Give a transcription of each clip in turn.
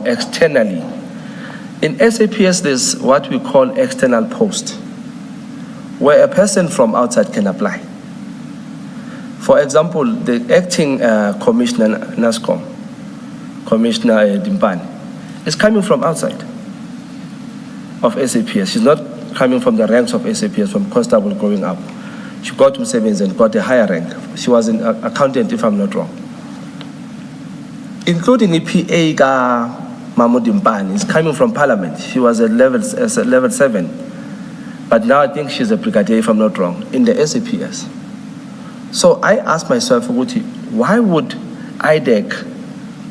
from externally. In SAPS, there's what we call external post, where a person from outside can apply. For example, the acting commissioner NASCOM, Commissioner Dimpani, is coming from outside of SAPS. She's not coming from the ranks of SAPS, from constable going up. She got to Sevens and got a higher rank. She was an accountant, if I'm not wrong. Including the PA ka Mahmoud Dimpani, is coming from Parliament. She was at level 7. But now I think she's a brigadier, if I'm not wrong, in the SAPS. So I asked myself, why would IDEC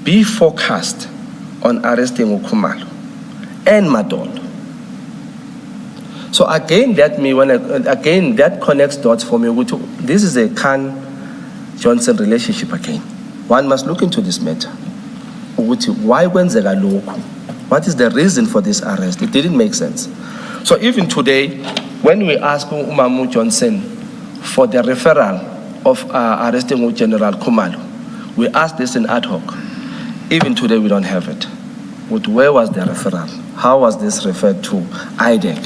be focused on arresting Khumalo and Madol? So again, that connects dots for me. This is a Khan-Johnson relationship again. One must look into this matter. Why kwenzeka lokhu? What is the reason for this arrest? It didn't make sense. So even today, when we ask Umamu Johnson for the referral of arresting General Khumalo, we asked this in ad hoc. Even today, we don't have it. Where was the referral? How was this referred to IDEC?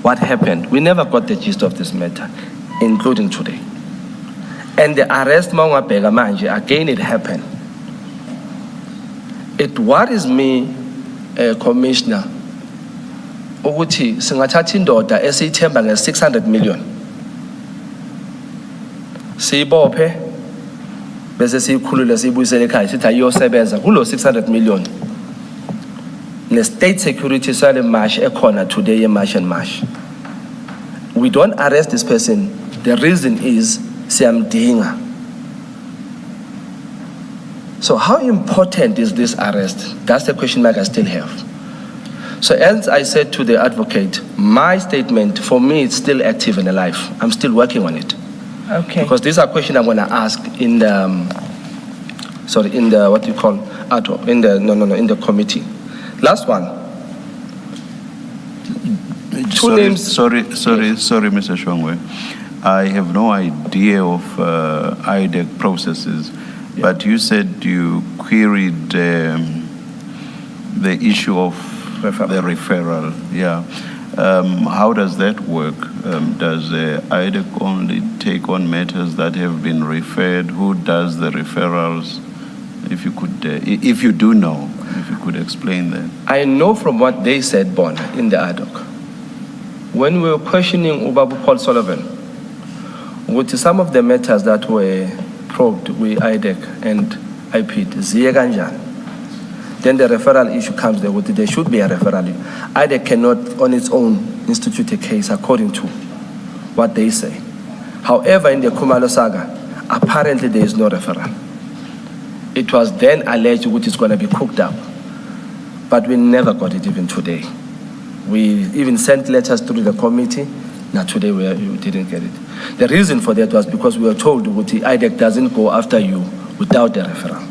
What happened? We never got the gist of this matter, including today. And the arrest, again, it happened. It worries me, Commissioner, ukuthi singathatha indoda esiyithemba nge-600 million. Siyibophe bese siyikhulule siyibuyisele ekhaya sithi ayiyosebenza kulo 600 million. Ne-state security sale marsh ekhona today ye-marsh and marsh. We don't arrest this person. The reason is siyamdinga. So how important is this arrest? That's the question mark I still have. So as I said to the advocate, my statement, for me, it's still active and alive. I'm still working on it. Okay. Because these are questions I'm going to ask in the, in the committee. Last one. Sorry, Mr. Shongwe. I have no idea of IDEC processes, but you said you queried the issue of the referral. Yeah. How does that work? Does IDEC only take on matters that have been referred? Who does the referrals? If you could, if you do know, if you could explain that. I know from what they said, Bon, in the ad hoc. When we were questioning Ubabu Paul Sullivan, with some of the matters that were probed with IDEC and IPID, Ziyeganjan, then the referral issue comes there. There should be a referral. IDEC cannot on its own institute a case according to what they say. However, in the Khumalo saga, apparently there is no referral. It was then alleged which is going to be cooked up, but we never got it even today. We even sent letters through the committee. Now today we didn't get it. The reason for that was because we were told that IDEC doesn't go after you without the referral.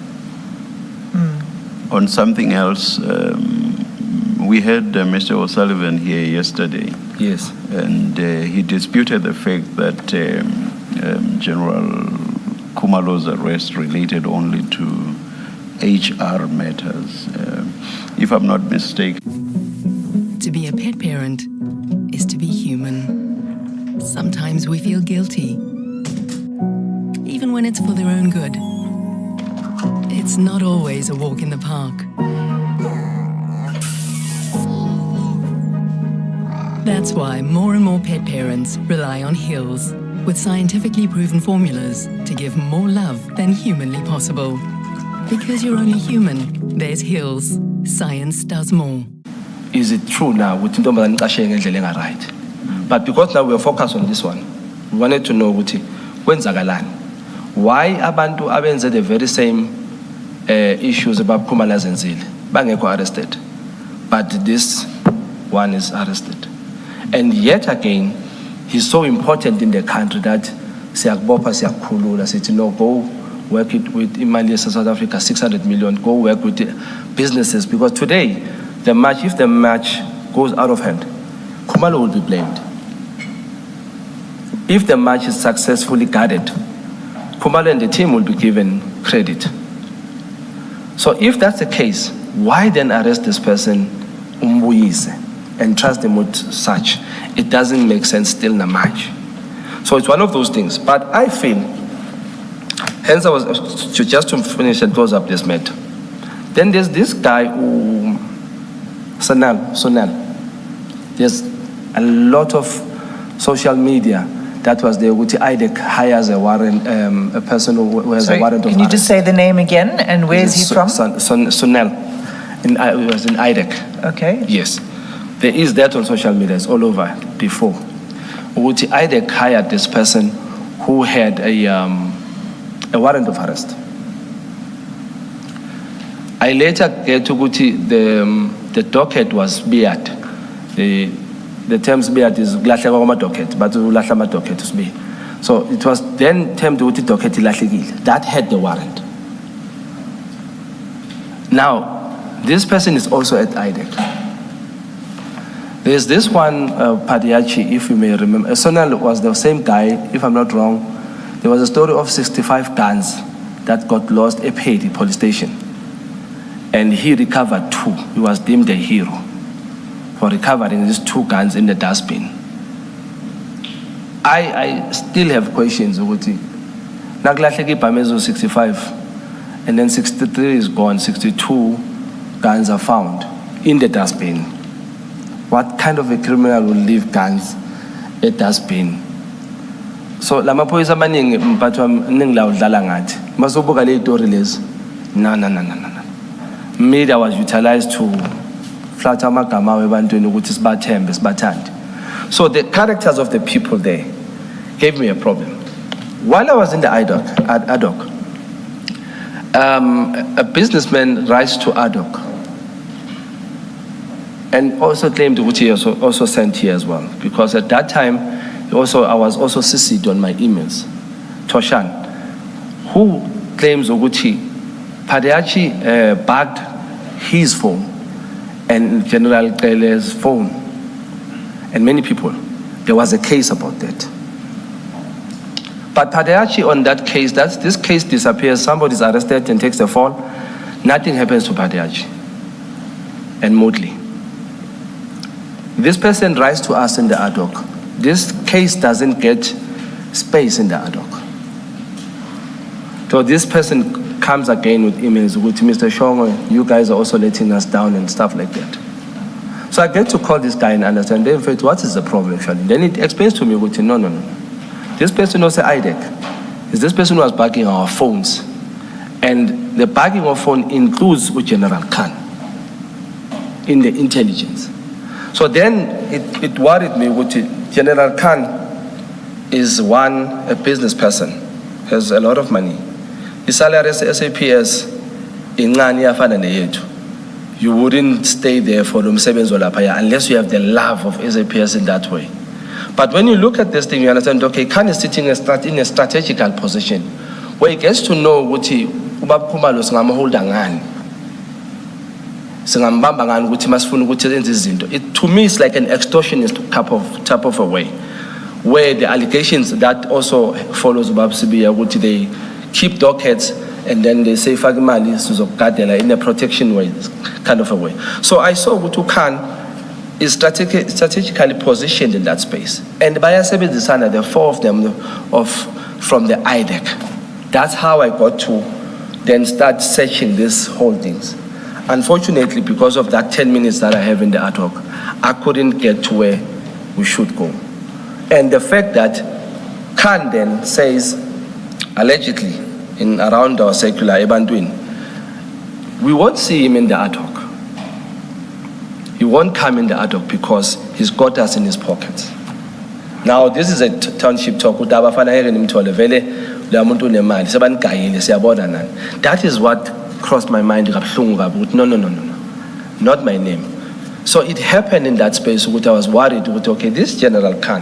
On something else, we had Mr. O'Sullivan here yesterday. Yes. And he disputed the fact that General Khumalo's arrest related only to HR matters. If I'm not mistaken. To be a pet parent is to be human. Sometimes we feel guilty, even when it's for their own good. It's not always a walk in the park. That's why more and more pet parents rely on Hills, with scientifically proven formulas to give more love than humanly possible. Because you're only human, there's Hills. Science does more. Is it true now? But because now we're focused on this one, we wanted to know why abantu abenze the very same issues about Khumalo Zenzile bangekho arrested, but this one is arrested. And yet again, he's so important in the country that siyakubopha siyakhulula sithi no, go work it with Imali South Africa 600 million, go work with the businesses, because today the match, if the match goes out of hand, Khumalo will be blamed. If the match is successfully guarded, Khumalo and the team will be given credit. So if that's the case, why then arrest this person, umbuyise, and trust them with such? It doesn't make sense still namaj. So it's one of those things. But I feel, hence I was, just to finish and close up this matter. Then there's this guy, Sonal. There's a lot of social media that was there. Which IDEC hires a warrant, a person who has a warrant of arrest. Can you just say the name again and where is he from? Sonal. It was in IDEC. Okay. Yes. There is that on social media. It's all over before. Which IDEC hired this person who had a warrant of arrest. I later get to Guti, the docket was beat. The terms beat is glahleka docket, but ulahlama docket is be. So it was then termed Guti docket ilahlekile. That had the warrant. Now, this person is also at IDEC. There's this one, Padiachi, if you may remember. Sonal was the same guy, if I'm not wrong. There was a story of 65 guns that got lost at Pedi police station. And he recovered 2. He was deemed a hero for recovering these 2 guns in the dustbin. I still have questions. Naglahleki Pamezo 65, and then 63 is gone, 62 guns are found in the dustbin. What kind of a criminal will leave guns at dustbin? So lama phoyisa amaningi mphathwa ningila udlala ngathi masubuka le story lezi no. Media was utilized to flatter amagama webantwini ukuthi sibathembe sibathande. So the characters of the people there gave me a problem. While I was in the ad hoc, a businessman writes to ad hoc and also claimed which he also sent here as well, because at that time I was also CC'd on my emails. Toshan, who claims Oguchi Padiachi bagged his phone and General Kele's phone and many people. There was a case about that. But Padiachi on that case, this case disappears, somebody's arrested and takes the phone, nothing happens to Padiachi and Moodley. This person writes to us in the ad hoc. This case doesn't get space in the ad hoc. So this person comes again with emails with Mr. Shongwe, you guys are also letting us down and stuff like that. So I get to call this guy and understand, in fact, what is the problem actually? Then it explains to me, no. This person also IDEC. Is this person who was bagging our phones. And the bagging of phone includes with General Khan in the intelligence. So then it worried me, which General Khan is a business person, has a lot of money. His salary as SAPS in Ngani, you wouldn't stay there for unless you have the love of SAPS in that way. But when you look at this thing, you understand, okay, Khan is sitting in a strategical position where he gets to know what he it, to me, it's like an extortionist type of a way, where the allegations that also follows Babsibi, they keep dockets and then they say Fagimali in a protection way, kind of a way. So I saw Gutu Khan is strategically positioned in that space. And by Asebi Disana, there are 4 of them from the IDEC. That's how I got to then start searching these whole things. Unfortunately, because of that 10 minutes that I have in the ad hoc, I couldn't get to where we should go. And the fact that Khan then says, allegedly, in around our circular, Ebandwin, we won't see him in the ad hoc. He won't come in the ad hoc because he's got us in his pockets. Now, this is a township talk. That is what crossed my mind. No, not my name. So it happened in that space. I was worried. Okay, this General Khan,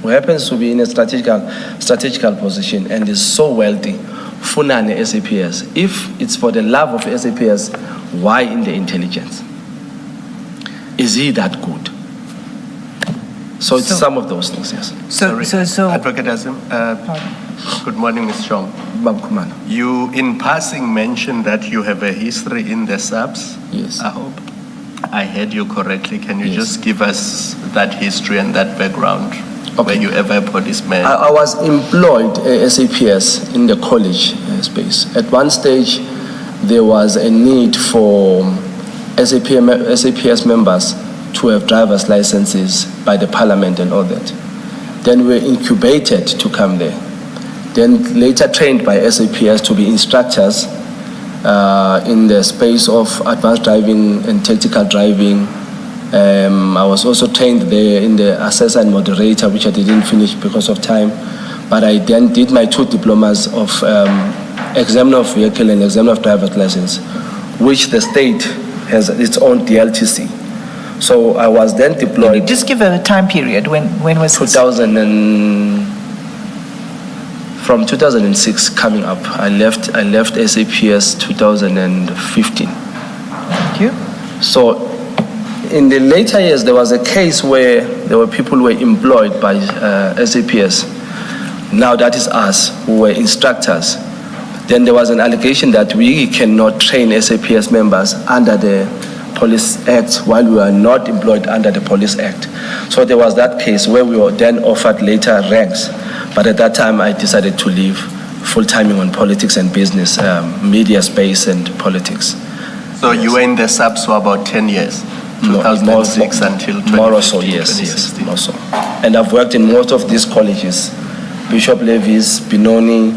who happens to be in a strategical position and is so wealthy, Funane SAPS. If it's for the love of SAPS, why in the intelligence? Is he that good? So it's So- some of those things, yes. So, Advocate Azim, good morning, Ms. Chong. Babu Kumana. You, in passing, mentioned that you have a history in the subs. Yes. I hope I heard you correctly. Can you Yes. just give us that history and that background? Were you ever a policeman? I was employed SAPS in the college space. At one stage, there was a need for SAPS members to have driver's licenses by the parliament and all that. Then we were incubated to come there. Then later trained by SAPS to be instructors in the space of advanced driving and tactical driving. I was also trained there in the assessor and moderator, which I didn't finish because of time. But I then did my 2 diplomas of examiner of vehicle and examiner of driver's license, which the state has its own DLTC. So I was then can you deployed just give a time period? When was this? 2000 from 2006 coming up. I left SAPS 2015. Thank you. So in the later years, there was a case where there were people who were employed by SAPS. Now that is us, who were instructors. Then there was an allegation that we cannot train SAPS members under the Police Act while we were not employed under the Police Act. So there was that case where we were then offered later ranks. But at that time, I decided to leave full-timing on politics and business, media space and politics. So you were in the subs for about 10 years? 2006 until 2015, more or so, yes, 2016. more so. And I've worked in most of these colleges, Bishop Levis, Benoni,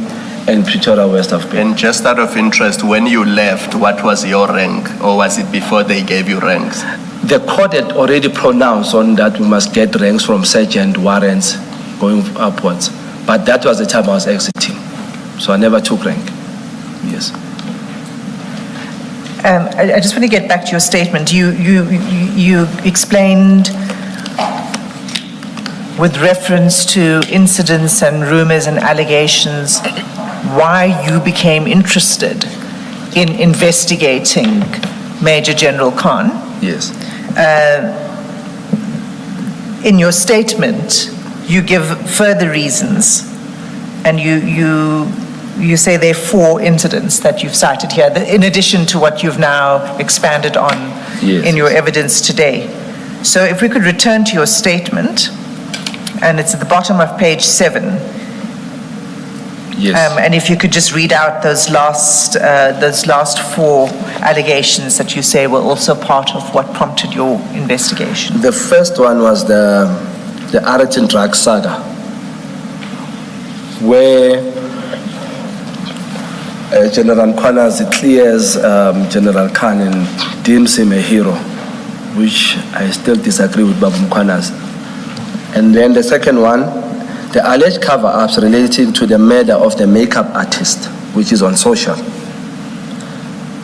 and Pretoria West of Bay. And just out of interest, when you left, what was your rank? Or was it before they gave you ranks? The court had already pronounced on that we must get ranks from sergeant, warrants, going upwards. But that was the time I was exiting. So I never took rank. Yes. I just want to get back to your statement. You explained with reference to incidents and rumors and allegations why you became interested in investigating Major General Khan. Yes. In your statement, you give further reasons, and you say there are 4 incidents that you've cited here, in addition to what you've now expanded on Yes. in your evidence today. So if we could return to your statement, and it's at the bottom of page 7, Yes. and if you could just read out those last 4 allegations that you say were also part of what prompted your investigation. The first one was the Aratin drug saga, where General Kwanas clears General Khan and deems him a hero, which I still disagree with Babu Kwanas. And then the second one, the alleged cover-ups relating to the murder of the makeup artist, which is on social.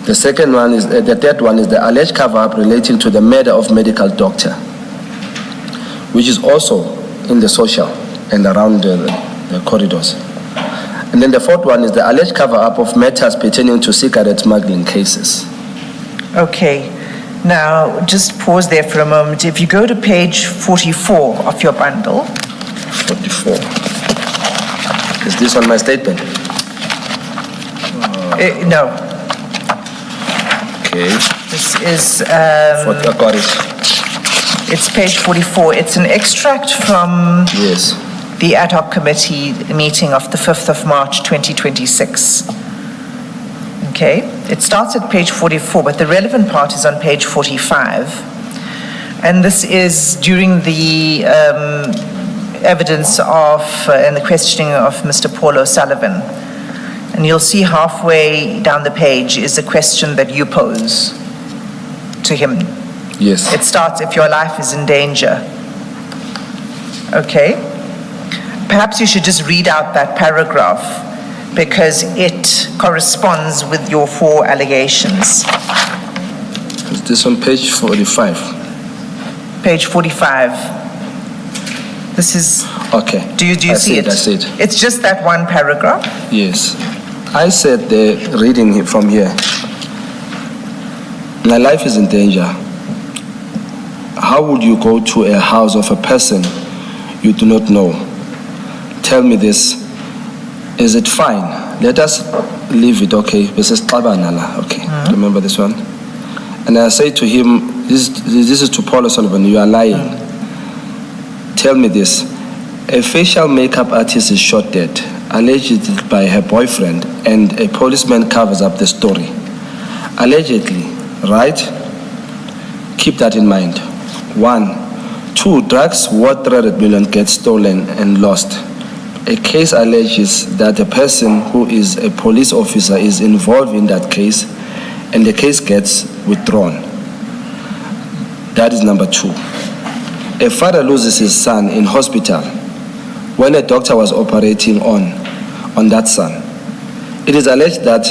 The second one is, the third one is the alleged cover-up relating to the murder of medical doctor, which is also in the social and around the corridors. And then the fourth one is the alleged cover-up of matters pertaining to cigarette smuggling cases. Okay. Now, just pause there for a moment. If you go to page 44 of your bundle, 44. Is this on my statement? no, Okay. this is, I got it. it's page 44. It's an extract from Yes. the ad hoc committee meeting of the 5th of March, 2026. Okay, it starts at page 44, but the relevant part is on page 45. And this is during the evidence of and the questioning of Mr. Paul O'Sullivan. And you'll see halfway down the page is a question that you pose to him. Yes. It starts, if your life is in danger. Okay? Perhaps you should just read out that paragraph because it corresponds with your 4 allegations. Is this on page 45? Page 45. This is, Okay. do you see it? I see it. It's just that one paragraph. Yes. I said reading from here. My life is in danger. How would you go to a house of a person you do not know. Tell me this. Is it fine? Let us leave it, okay? This is Tabanala, okay? Remember this one? And I say to him, this is to Paul O'Sullivan, you are lying. Tell me this. A facial makeup artist is shot dead, allegedly by her boyfriend, and a policeman covers up the story. Allegedly, right? Keep that in mind. 1. 2, drugs worth 300 million get stolen and lost. A case alleges that a person who is a police officer is involved in that case, and the case gets withdrawn. That is number 2. A father loses his son in hospital when a doctor was operating on that son. It is alleged that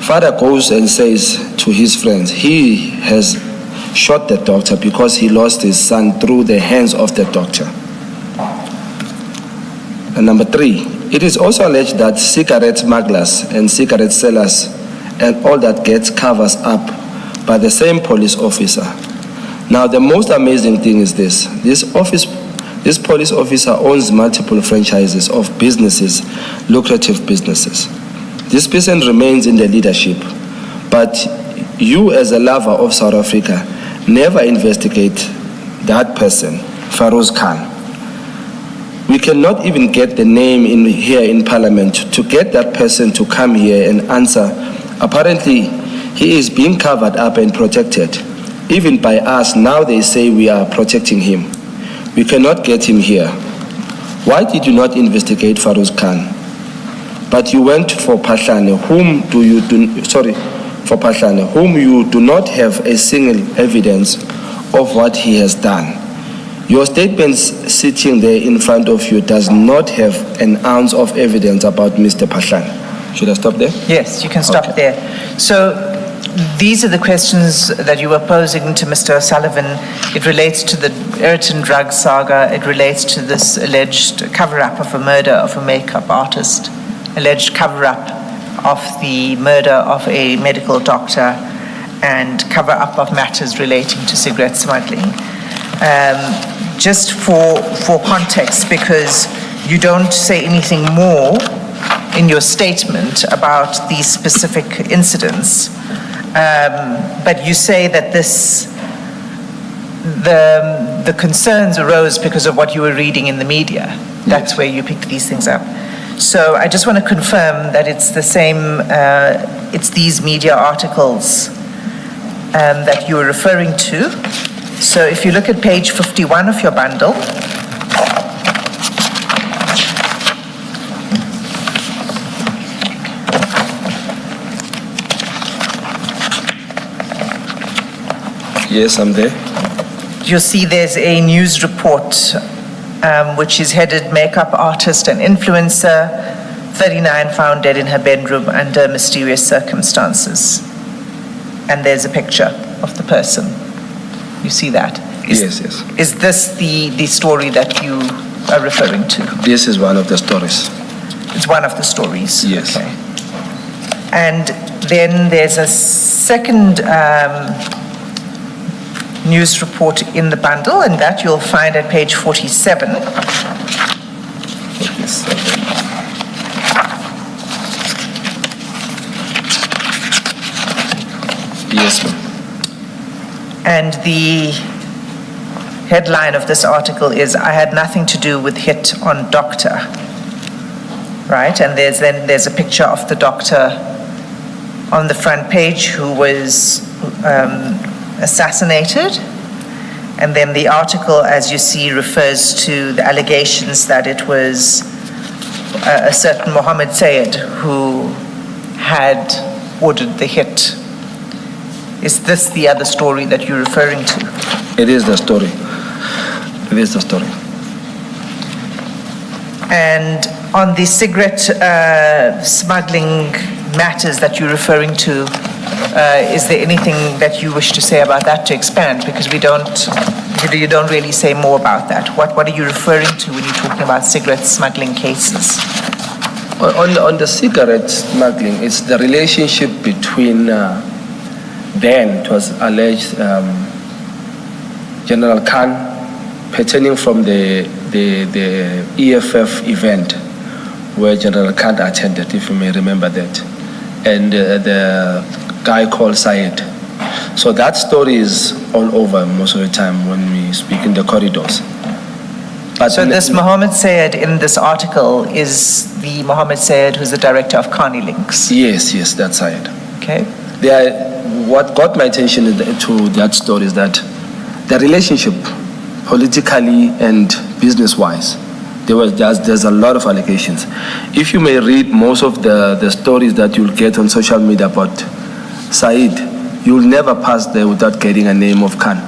father goes and says to his friends he has shot the doctor because he lost his son through the hands of the doctor. And number 3, it is also alleged that cigarette smugglers and cigarette sellers and all that gets covers up by the same police officer. Now the most amazing thing is this police officer owns multiple franchises of businesses, lucrative businesses. This person remains in the leadership, but you as a lover of South Africa never investigate that person, Farouz Khan. We cannot even get the name in here in Parliament to get that person to come here and answer. Apparently, he is being covered up and protected. Even by us, now they say we are protecting him. We cannot get him here. Why did you not investigate Farouz Khan? But you went for Pahlane, whom you do not have a single evidence of what he has done. Your statements sitting there in front of you does not have an ounce of evidence about Mr. Pahlane. Should I stop there? Yes, you can stop there. So these are the questions that you were posing to Mr. O'Sullivan. It relates to the Ayrton drug saga. It relates to this alleged cover-up of a murder of a makeup artist, alleged cover-up of the murder of a medical doctor, and cover-up of matters relating to cigarette smuggling. Just for context, because you don't say anything more in your statement about these specific incidents, but you say that the concerns arose because of what you were reading in the media. That's where you picked these things up. So I just want to confirm that it's the same, it's these media articles that you were referring to. So if you look at page 51 of your bundle, yes, I'm there. you'll see there's a news report which is headed Makeup Artist and Influencer, 39 found dead in her bedroom under mysterious circumstances. And there's a picture of the person. You see that? Yes. Is this the story that you are referring to? This is one of the stories. It's one of the stories? Yes. Okay. And then there's a second news report in the bundle, and that you'll find at page 47. Yes, ma'am. And the headline of this article is, "I had nothing to do with hit on doctor." Right? And there's a picture of the doctor on the front page who was assassinated. And then the article, as you see, refers to the allegations that it was a certain Mohammed Sayed who had ordered the hit. Is this the other story that you're referring to? It is the story. It is the story. And on the cigarette smuggling matters that you're referring to, is there anything that you wish to say about that to expand? Because you don't really say more about that. What are you referring to when you're talking about cigarette smuggling cases? On the cigarette smuggling, it's the relationship between then it was alleged General Khan, pertaining from the the EFF event where General Khan attended, if you may remember that, and the guy called Syed. So that story is all over most of the time when we speak in the corridors. But So this Mohammed Sayed in this article is the Mohammed Sayed who's the director of Carney Links. Yes, that's Syed. Okay. What got my attention to that story is that the relationship, politically and business-wise, there's a lot of allegations. If you may read most of the stories that you'll get on social media about Said, you'll never pass there without getting a name of Khan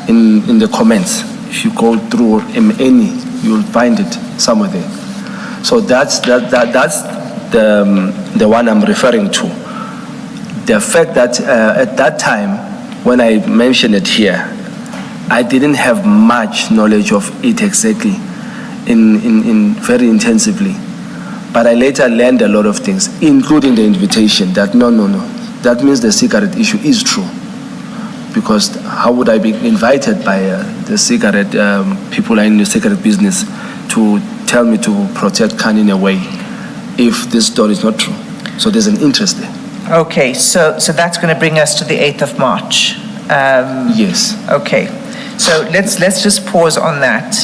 in the comments. If you go through any, you'll find it somewhere there. So that's the one I'm referring to. The fact that at that time, when I mentioned it here, I didn't have much knowledge of it exactly, in very intensively. But I later learned a lot of things, including the invitation that no, that means the cigarette issue is true. Because how would I be invited by the cigarette people in the cigarette business to tell me to protect Khan in a way if this story is not true? So there's an interest there. Okay, so that's going to bring us to the 8th of March. Yes. Okay, so let's just pause on that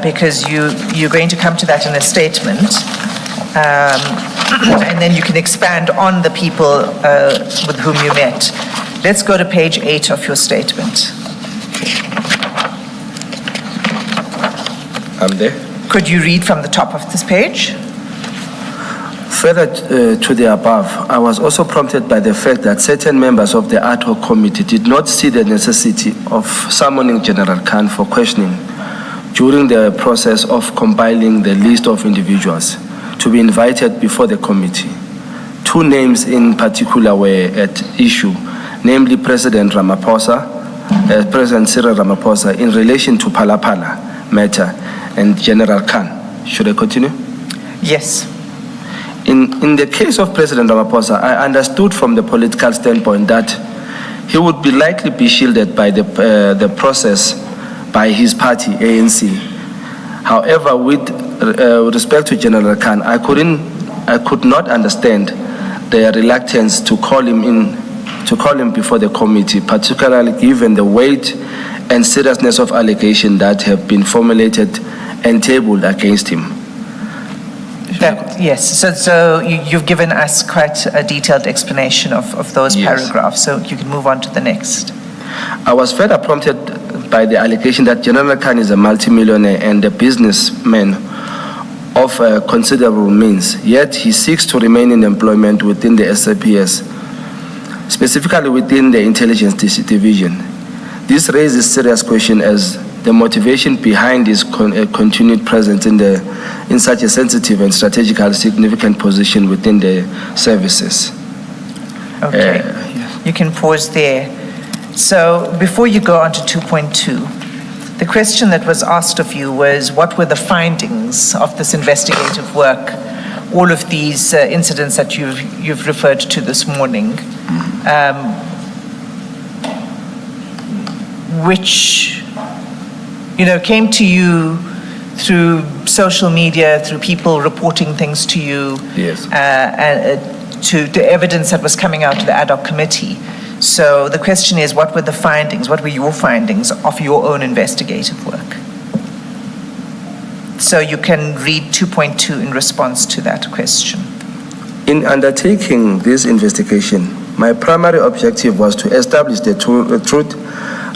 because you're going to come to that in a statement, and then you can expand on the people with whom you met. Let's go to page 8 of your statement. I'm there. Could you read from the top of this page? Further to the above, I was also prompted by the fact that certain members of the ad hoc committee did not see the necessity of summoning General Khan for questioning during the process of compiling the list of individuals to be invited before the committee. Two names in particular were at issue, namely President Cyril Ramaphosa in relation to Palapala matter and General Khan. Should I continue? Yes. In the case of President Ramaphosa, I understood from the political standpoint that he would be likely be shielded by the process by his party, ANC. However, with respect to General Khan, I could not understand their reluctance to call him before the committee, particularly given the weight and seriousness of allegations that have been formulated and tabled against him. Yes, so you've given us quite a detailed explanation of those paragraphs, so you can move on to the next. I was further prompted by the allegation that General Khan is a multimillionaire and a businessman of considerable means, yet he seeks to remain in employment within the SAPS, specifically within the intelligence division. This raises serious question as the motivation behind his continued presence in such a sensitive and strategically significant position within the services. Okay, you can pause there. So before you go on to 2.2, the question that was asked of you was what were the findings of this investigative work, all of these incidents that you've referred to this morning, which came to you through social media, through people reporting things to you, yes, to the evidence that was coming out of the ad hoc committee. So the question is, what were the findings? What were your findings of your own investigative work? So you can read 2.2 in response to that question. In undertaking this investigation, my primary objective was to establish the truth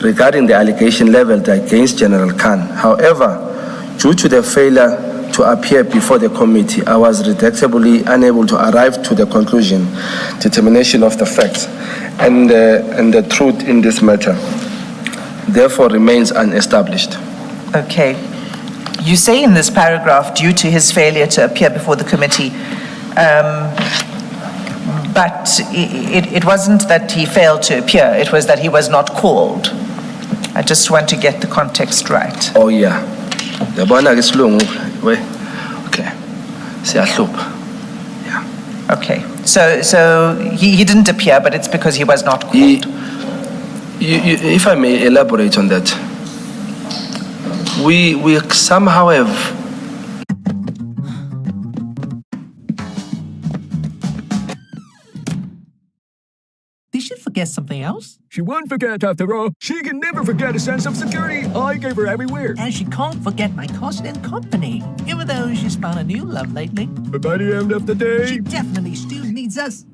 regarding the allegation leveled against General Khan. However, due to the failure to appear before the committee, I was regrettably unable to arrive to the determination of the facts and the truth in this matter, therefore remains unestablished. Okay. You say in this paragraph, due to his failure to appear before the committee, but it wasn't that he failed to appear, it was that he was not called. I just want to get the context right. Oh yeah. Okay. Yeah. Okay. So he didn't appear, but it's because he was not called. If I may elaborate on that. we somehow have. Did she forget something else? She won't forget after all. She can never forget a sense of security I gave her everywhere. And she can't forget my cousin and company, even though she's found a new love lately. But by the end of the day, She definitely still needs us.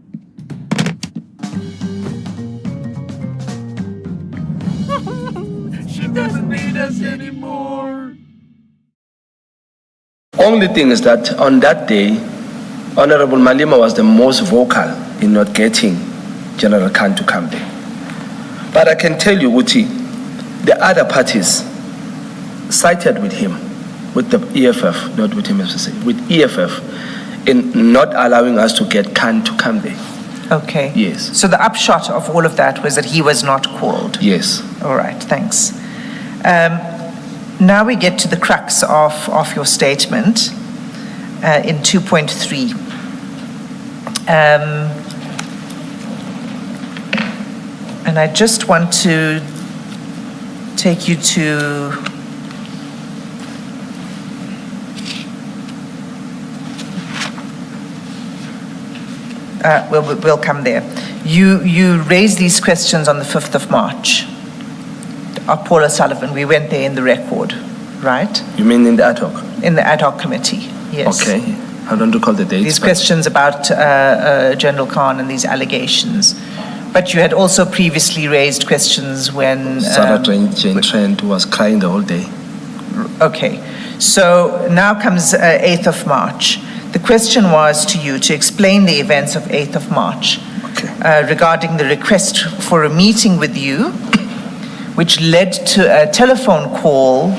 she doesn't need us anymore. Only thing is that on that day, Honorable Malema was the most vocal in not getting General Khan to come there. But I can tell you, Uti, the other parties sided with him, with the EFF, not with him, with EFF, in not allowing us to get Khan to come there. Okay. Yes. So the upshot of all of that was that he was not called. Yes. All right, thanks. Now we get to the crux of your statement in 2.3. And I just want to take you to we'll come there. You raised these questions on the 5th of March. Paula Sullivan, we went there in the record, right? You mean in the ad hoc? In the ad hoc committee, yes. Okay. I don't recall the dates. These but- questions about General Khan and these allegations. But you had also previously raised questions when... Sarah Jane Trent was crying the whole day. Okay. So now comes 8th of March. The question was to you to explain the events of 8th of March regarding the request for a meeting with you, which led to a telephone call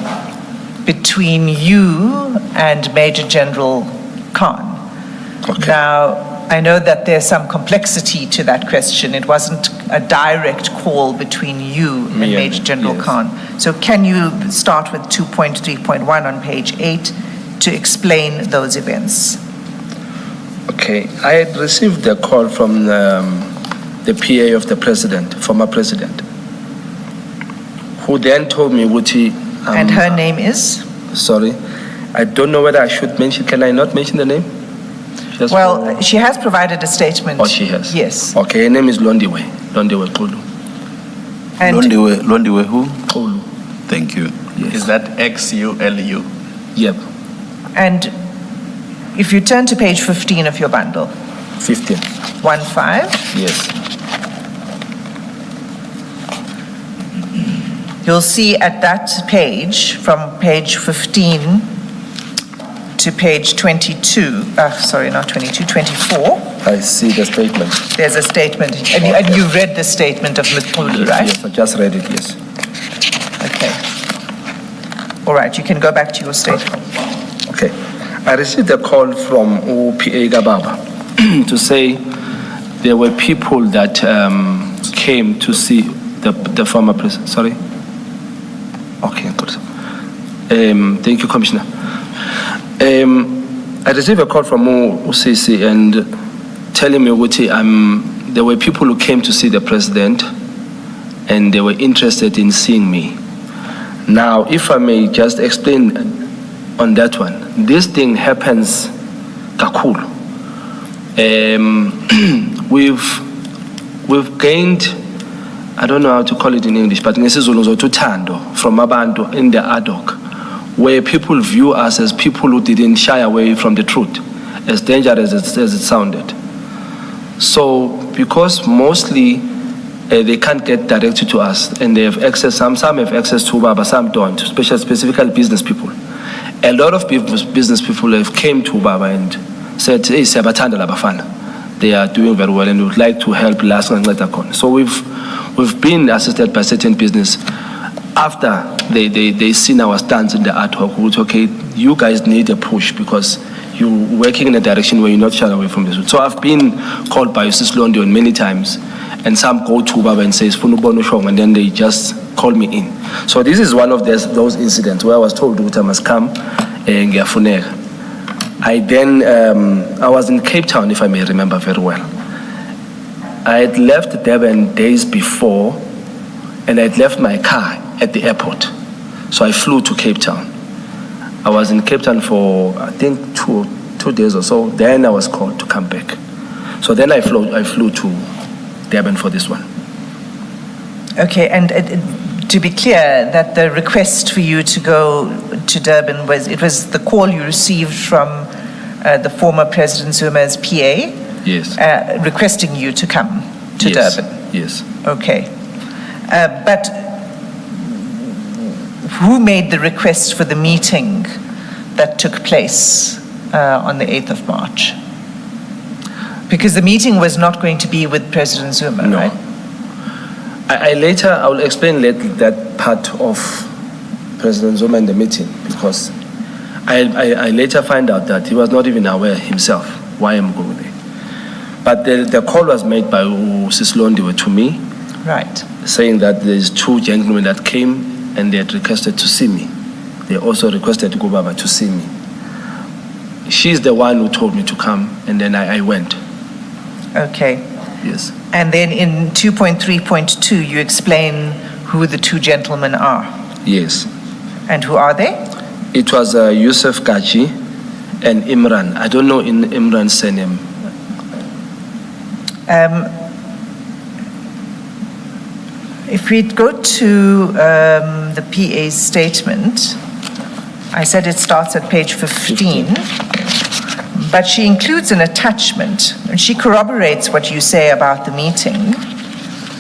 between you and Major General Khan. Okay. Now, I know that there's some complexity to that question. It wasn't a direct call between you and Major General yes. Khan. So can you start with 2.3.1 on page 8 to explain those events? Okay, I had received a call from the PA of the president, former president, who then told me, Wuti... and her name is? Sorry, I don't know whether I should mention, can I not mention the name? Just Well, she has provided a statement. Oh, she has? Yes. Okay, her name is Londiwe Xulu. And Londiwe who? Xulu. Thank you. Yes. Is that XULU? Yep, And if you turn to page 15 of your bundle, 15, 1.5, yes. you'll see at that page, from page 15 to page 22, sorry, not 22, 24, I see the statement. there's a statement. And you read the statement of Mthulu, right? Yes, I just read it, yes. Okay. All right, you can go back to your statement. Okay. I received a call from PA Gababa to say there were people that came to see the former president. Sorry? Okay, good. Thank you, Commissioner. I received a call from UCC and telling me, Wuti, there were people who came to see the president and they were interested in seeing me. Now, if I may just explain on that one, this thing happens kakulu. We've gained, I don't know how to call it in English, but ngesizulu uthando from abantu in the ad hoc, where people view us as people who didn't shy away from the truth, as dangerous as it sounded. So, because mostly they can't get directed to us, and they have access, some have access to Baba, some don't, specifically business people. A lot of business people have came to Baba and said, hey, Sabatanda Labafana. They are doing very well and would like to help last and later on. So we've been assisted by certain business after they seen our stance in the ad hoc. Which, okay, you guys need a push because you're working in a direction where you're not shy away from this. So I've been called by Sis Londiwe many times, and some go to Baba and says, Funubono Shong, and then they just call me in. So this is one of those incidents where I was told that I must come and get Funega. I then, I was in Cape Town, if I may remember very well. I had left Durban days before, and I had left my car at the airport. So I flew to Cape Town. I was in Cape Town for, I think, two days or so. Then I was called to come back. So then I flew to Durban for this one. Okay, and to be clear, that the request for you to go to Durban was the call you received from the former President Zuma's PA? Yes. Requesting you to come to Yes. Durban? Yes. Okay. But who made the request for the meeting that took place on the 8th of March? Because the meeting was not going to be with President Zuma, No. right? I will explain later that part of President Zuma in the meeting, because I later find out that he was not even aware himself why I'm going there. But the call was made by Sislondiwe to me, Right. saying that there's two gentlemen that came and they had requested to see me. They also requested Gubaba to see me. She's the one who told me to come, and then I went. Okay. Yes. And then in 2.3.2, you explain who the two gentlemen are. Yes. And who are they? It was Yusuf Gachi and Imran. I don't know in Imran's surname. If we go to the PA's statement, I said it starts at page 15, but she includes an attachment, and she corroborates what you say about the meeting.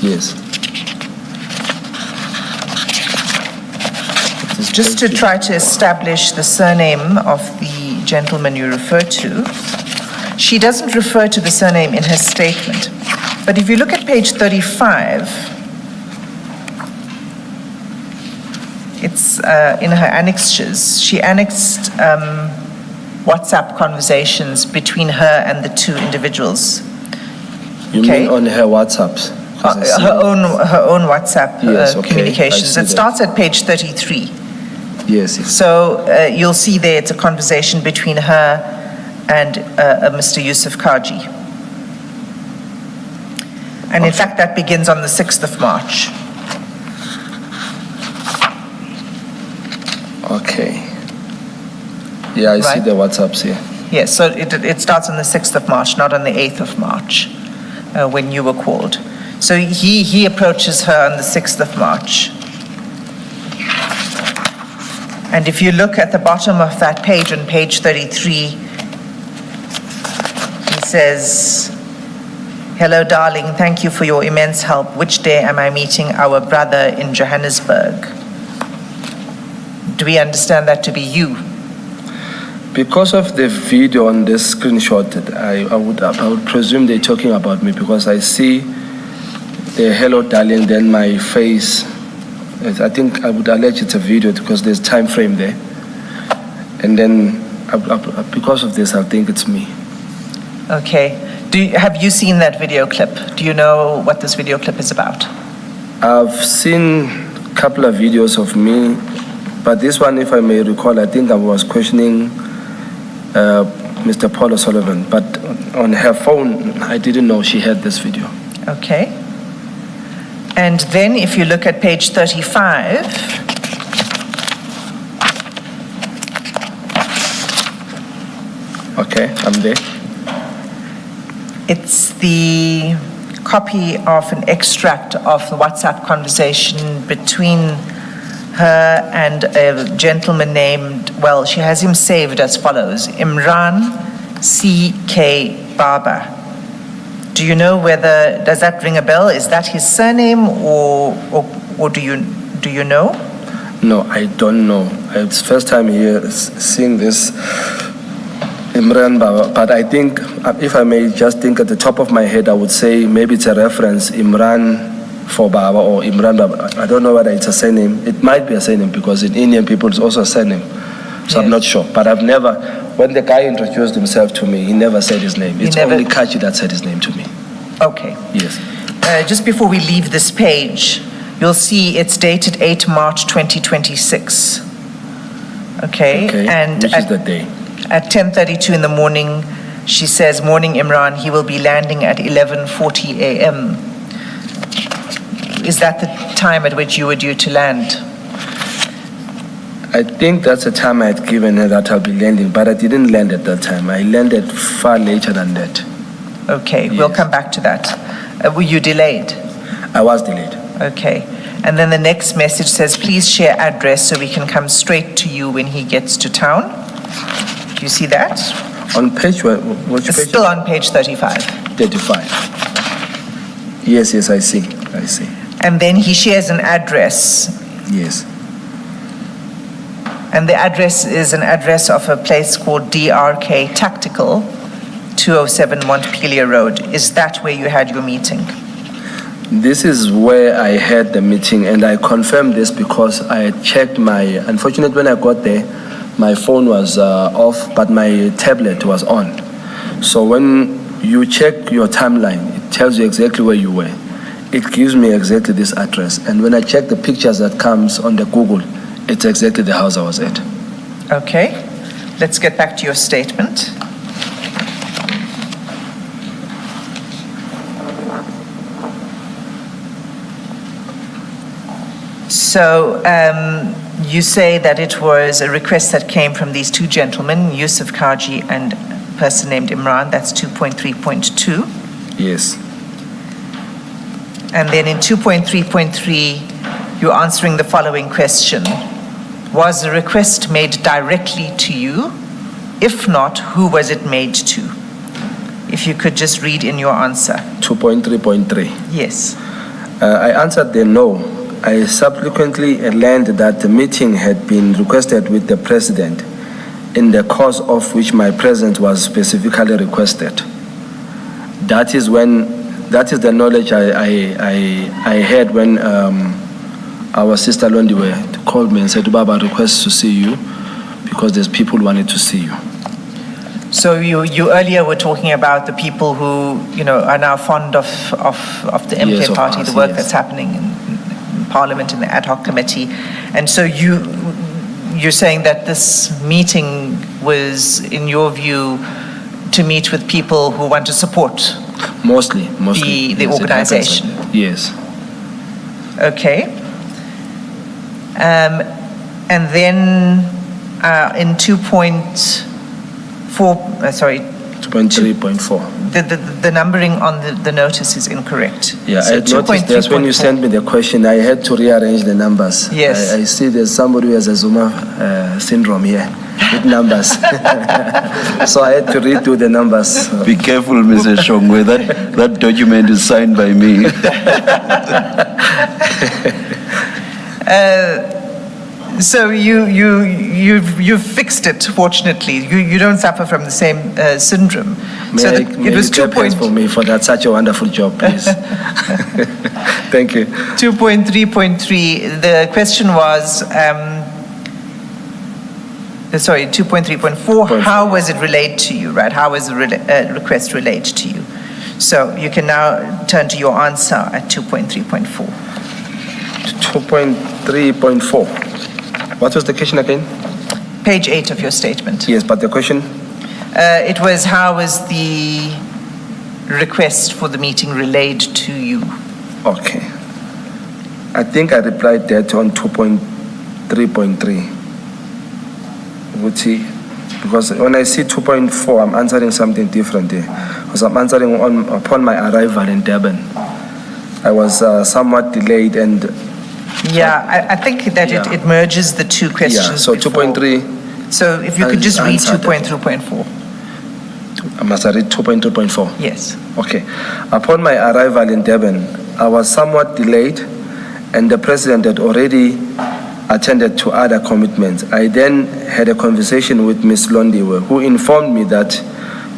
Yes. Just to try to establish the surname of the gentleman you refer to. She doesn't refer to the surname in her statement, but if you look at page 35, it's in her annexes. She annexed WhatsApp conversations between her and the two individuals. You Okay. mean on her WhatsApps? 'Cause I see- Her own WhatsApp Yes, okay, I communications. see It that. starts at page 33. Yes. Yes. So you'll see there it's a conversation between her and Mr. Yusuf Kaji. And in fact, that begins on the 6th of March. Okay. Yeah, I see Right. the WhatsApps here. Yes, so it starts on the 6th of March, not on the 8th of March, when you were called. So he approaches her on the 6th of March. And if you look at the bottom of that page, on page 33, he says, "Hello, darling, thank you for your immense help. Which day am I meeting our brother in Johannesburg?" Do we understand that to be you? Because of the video on this screenshot, I would presume they're talking about me, because I see the hello darling, then my face. I think I would allege it's a video because there's time frame there. And then because of this, I think it's me. Okay. Have you seen that video clip? Do you know what this video clip is about? I've seen a couple of videos of me, but this one, if I may recall, I think I was questioning Mr. Paul O'Sullivan, but on her phone, I didn't know she had this video. Okay. And then if you look at page 35, Okay, I'm there. it's the copy of an extract of the WhatsApp conversation between her and a gentleman named, well, she has him saved as follows: Imran C.K. Baba. Do you know whether, does that ring a bell? Is that his surname, or do you know? No, I don't know. It's first time here seeing this Imran Baba, but I think, if I may just think at the top of my head, I would say maybe it's a reference, Imran for Baba or Imran Baba. I don't know whether it's a surname. It might be a surname because in Indian people it's also a surname. So I'm Yes. not sure. But I've never, when the guy introduced himself to me, he never said his name. It's never- only Kachi that said his name to me. Okay. Yes. Just before we leave this page, you'll see it's dated 8 March 2026. Okay? Okay. And Which is the day? at 10:32 in the morning, she says, "Morning, Imran. He will be landing at 11:40 a.m." Is that the time at which you were due to land? I think that's the time I had given her that I'll be landing, but I didn't land at that time. I landed far later than that. Okay, we'll Yes. come back to that. Were you delayed? I was delayed. Okay. And then the next message says, please share address so we can come straight to you when he gets to town. Do you see that? On page, which It's page? still on page 35. 35. Yes, I see. And then he shares an address. Yes. And the address is an address of a place called DRK Tactical, 207 Montpelier Road. Is that where you had your meeting? This is where I had the meeting, and I confirmed this because I had checked unfortunately when I got there, my phone was off, but my tablet was on. So when you check your timeline, it tells you exactly where you were. It gives me exactly this address. And when I check the pictures that comes on the Google, it's exactly the house I was at. Okay. Let's get back to your statement. So you say that it was a request that came from these two gentlemen, Yusuf Kaji and a person named Imran. That's 2.3.2. Yes. And then in 2.3.3, you're answering the following question. Was the request made directly to you? If not, who was it made to? If you could just read in your answer. 2.3.3. Yes. I answered the no. I subsequently learned that the meeting had been requested with the president, in the course of which my presence was specifically requested. That is the knowledge I had when our sister Londiwe called me and said, Baba requests to see you because there's people wanted to see you. So you earlier were talking about the people who, are now fond of the MK Yes, of party, us, the work yes. that's happening in Parliament, in the ad hoc committee. And so you're saying that this meeting was, in your view, to meet with people who want to support Mostly. the Yes, it happens. organization. Yes. Okay. And then in 2.3.4. the numbering on the notice is incorrect. Yeah, So I noticed that's when you 2.3.4. sent me the question, I had to rearrange the numbers. Yes. I see there's somebody who has a Zuma syndrome here with numbers. So I had to redo the numbers. Be careful, Mr. Shongwe. That document is signed by me. So you've fixed it. Fortunately, you don't suffer from the same syndrome. So it was 2. For me for that such a wonderful job, please. Thank you. 2.3.3. The question was, 2.3.4. How was it relayed to you? Right? How was the request relayed to you? So you can now turn to your answer at 2.3.4. 2.3.4. What was the question again? Page 8 of your statement. Yes, but the question? It was, how was the request for the meeting relayed to you? Okay. I think I replied that on 2.3.3. Because when I see 2.4, I'm answering something different there. Because I'm answering upon my arrival in Durban. I was somewhat delayed and... Yeah, I think that it merges the two questions. Yeah, so before. 2.3... So if you could just read answered that. 2.3.4. I must have read 2.3.4. Yes. Okay. Upon my arrival in Durban, I was somewhat delayed and the president had already attended to other commitments. I then had a conversation with Ms. Londiwe, who informed me that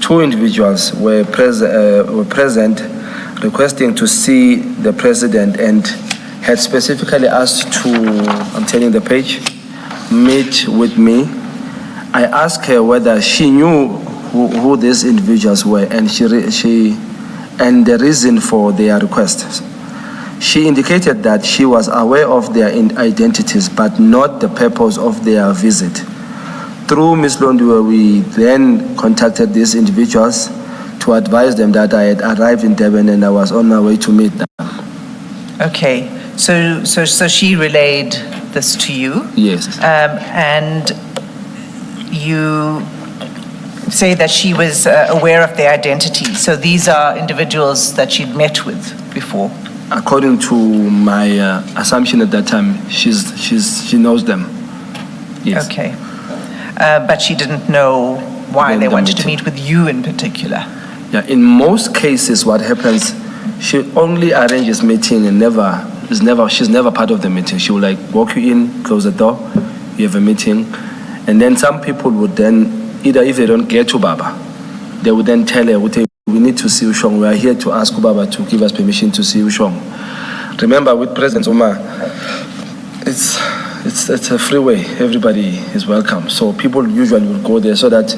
2 individuals were present requesting to see the president and had specifically asked to, I'm telling the page, meet with me. I asked her whether she knew who these individuals were and and the reason for their requests. She indicated that she was aware of their identities but not the purpose of their visit. Through Ms. Londiwe, we then contacted these individuals to advise them that I had arrived in Durban and I was on my way to meet them. Okay. So she relayed this to you. Yes. And you say that she was aware of their identity. So these are individuals that she'd met with before. According to my assumption at that time, she knows them. Yes. Okay. But she didn't know why Then they the wanted to meeting. meet with you in particular. Yeah. In most cases, what happens, she only arranges meeting and she's never part of the meeting. She will like walk you in, close the door, you have a meeting, and then some people would then either if they don't get to Baba, they would then tell her, we need to see Ushong. We are here to ask Baba to give us permission to see Ushong. Remember, with President Zuma, it's a freeway. Everybody is welcome. So people usually will go there so that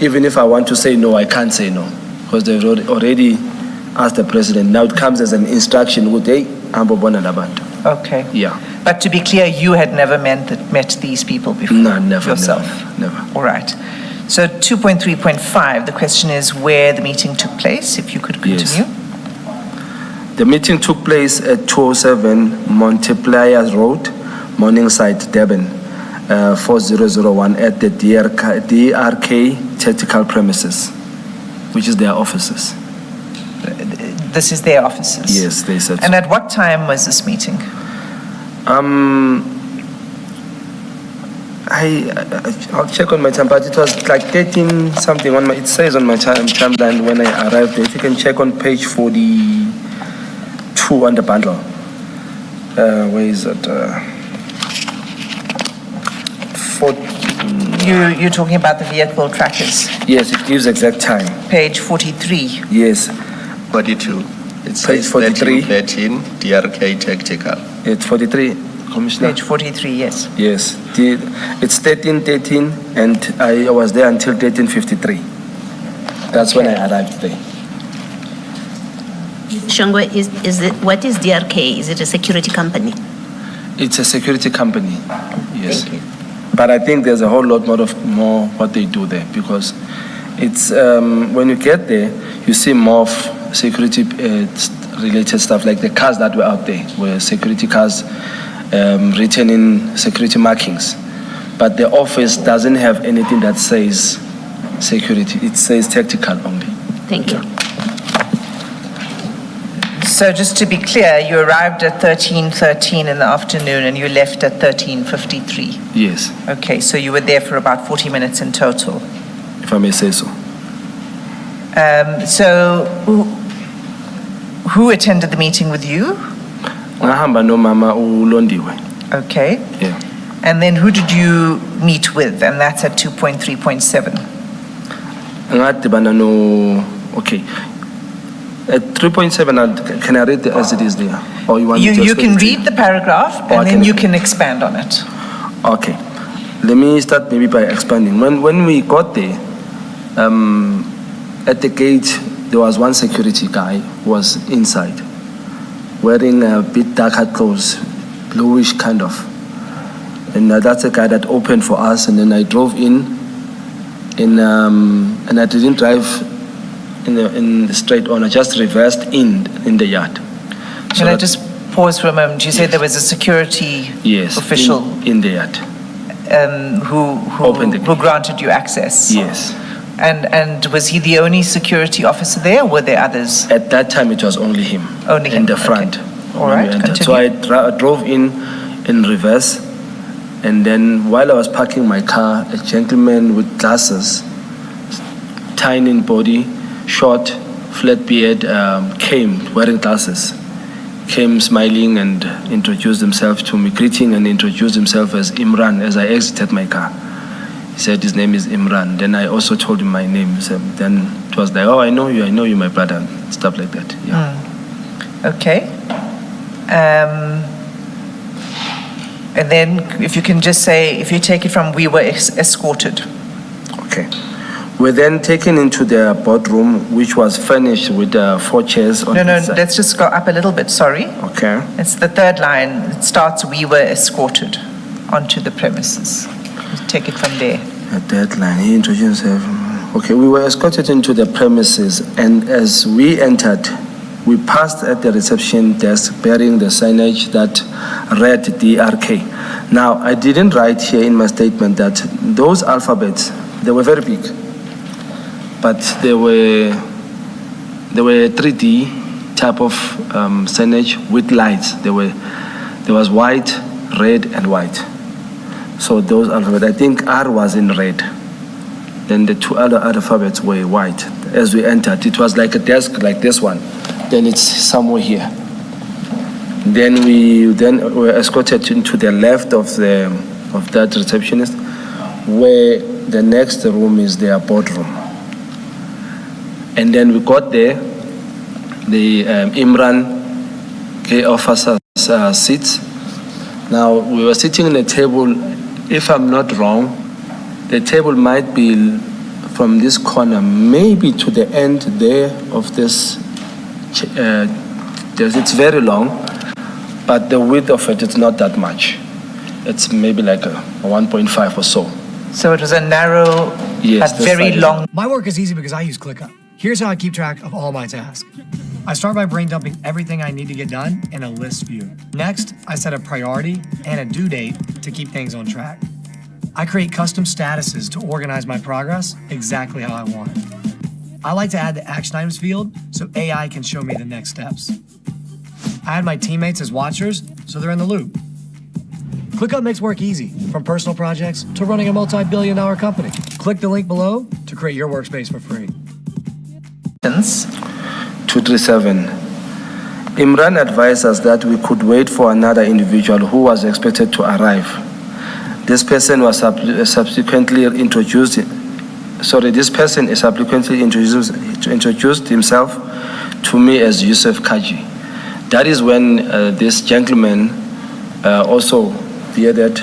even if I want to say no, I can't say no because they've already asked the president. Now it comes as an instruction. Okay. Yeah. But to be clear, you had never met these people before? No, never. Yourself? Never. All right. So 2.3.5, the question is where the meeting took place, if you could continue. Yes. The meeting took place at 207 Montepliers Road, Morningside, Durban, 4001 at the DRK Tactical Premises, which is their offices. This is their offices? Yes, they said so. And at what time was this meeting? I'll check on my time, but it was like 13 something on my, it says on my timeline when I arrived there. If you can check on page 42 on the bundle. Where is it? You're talking about the vehicle trackers. Yes, it gives exact time. Page 43. Yes. 42. It Page says 43. 13, DRK Tactical. It's 43, Commissioner. Page 43, yes. Yes. It's 13:13, and I was there until 13:53. That's when I arrived there. Shongwe, what is DRK? Is it a security company? It's a security company. Yes. Thank you. But I think there's a whole lot more what they do there because it's when you get there, you see more of security related stuff like the cars that were out there were security cars written in security markings. But the office doesn't have anything that says security. It says tactical only. Thank you. So just to be clear, you arrived at 13:13 in the afternoon and you left at 13:53. Yes, Okay, so you were there for about 40 minutes in total. if I may say so. So who attended the meeting with you? Ngahamba no mama uLondiwe. Okay. Yeah. And then who did you meet with? And that's at 2.3.7. Ngadibana no. Okay. At 3.7, can I read it as it is there? Or you want me to You explain can it to read the paragraph Or I and then can- you can expand on it. Okay. Let me start maybe by expanding. When we got there, at the gate, there was one security guy who was inside, wearing a bit darker clothes, bluish kind of. And that's the guy that opened for us. And then I drove in, and I didn't drive in the straight on. I just reversed in the yard. Can I just pause for a moment? You said there was a security Yes, official in the yard. who Opened the who gate. granted you access? Yes. And was he the only security officer there, or were there others? At that time, it was only him. Only him, In the okay. front. All when we right, entered. So I drove in reverse, and then while I was parking my car, a gentleman with glasses, tiny in body, short, flat beard, came wearing glasses, came smiling and introduced himself to me, greeting and introduced himself as Imran as I exited my car. He said his name is Imran. Then I also told him my name. So then it was like, oh, I know you, my brother, stuff like that. Yeah. Okay. And then if you can just say, if you take it from we were escorted. Okay. We're then taken into the boardroom, which was furnished with 4 chairs on No, each side. let's just go up a little bit, sorry. Okay. It's the third line. It starts, we were escorted onto the premises. Take it from there. At that line, he introduced himself. Okay, we were escorted into the premises, and as we entered, we passed at the reception desk bearing the signage that read DRK. Now, I didn't write here in my statement that those alphabets, they were very big, but they were 3D type of signage with lights. There was white, red, and white. So those alphabets, I think R was in red. Then the two other alphabets were white. As we entered, it was like a desk like this one. Then it's somewhere here. Then we were escorted into the left of that receptionist, where the next room is their boardroom. And then we got there, the Imran K officers seats. Now we were sitting in a table, if I'm not wrong, the table might be from this corner, maybe to the end there of this, it's very long, but the width of it is not that much. It's maybe like a 1.5 or so. So it was a narrow, Yes, but this very side. long. My work is easy because I use ClickUp. Here's how I keep track of all my tasks. I start by brain dumping everything I need to get done in a list view. Next, I set a priority and a due date to keep things on track. I create custom statuses to organize my progress exactly how I want it. I like to add the action items field so AI can show me the next steps. I add my teammates as watchers so they're in the loop. ClickUp makes work easy, from personal projects to running a multi-billion-dollar company. Click the link below to create your workspace for free. 237. Imran advised us that we could wait for another individual who was expected to arrive. This person was subsequently introduced. This person is subsequently introduced himself to me as Yusuf Kaji. That is when this gentleman, also bearded,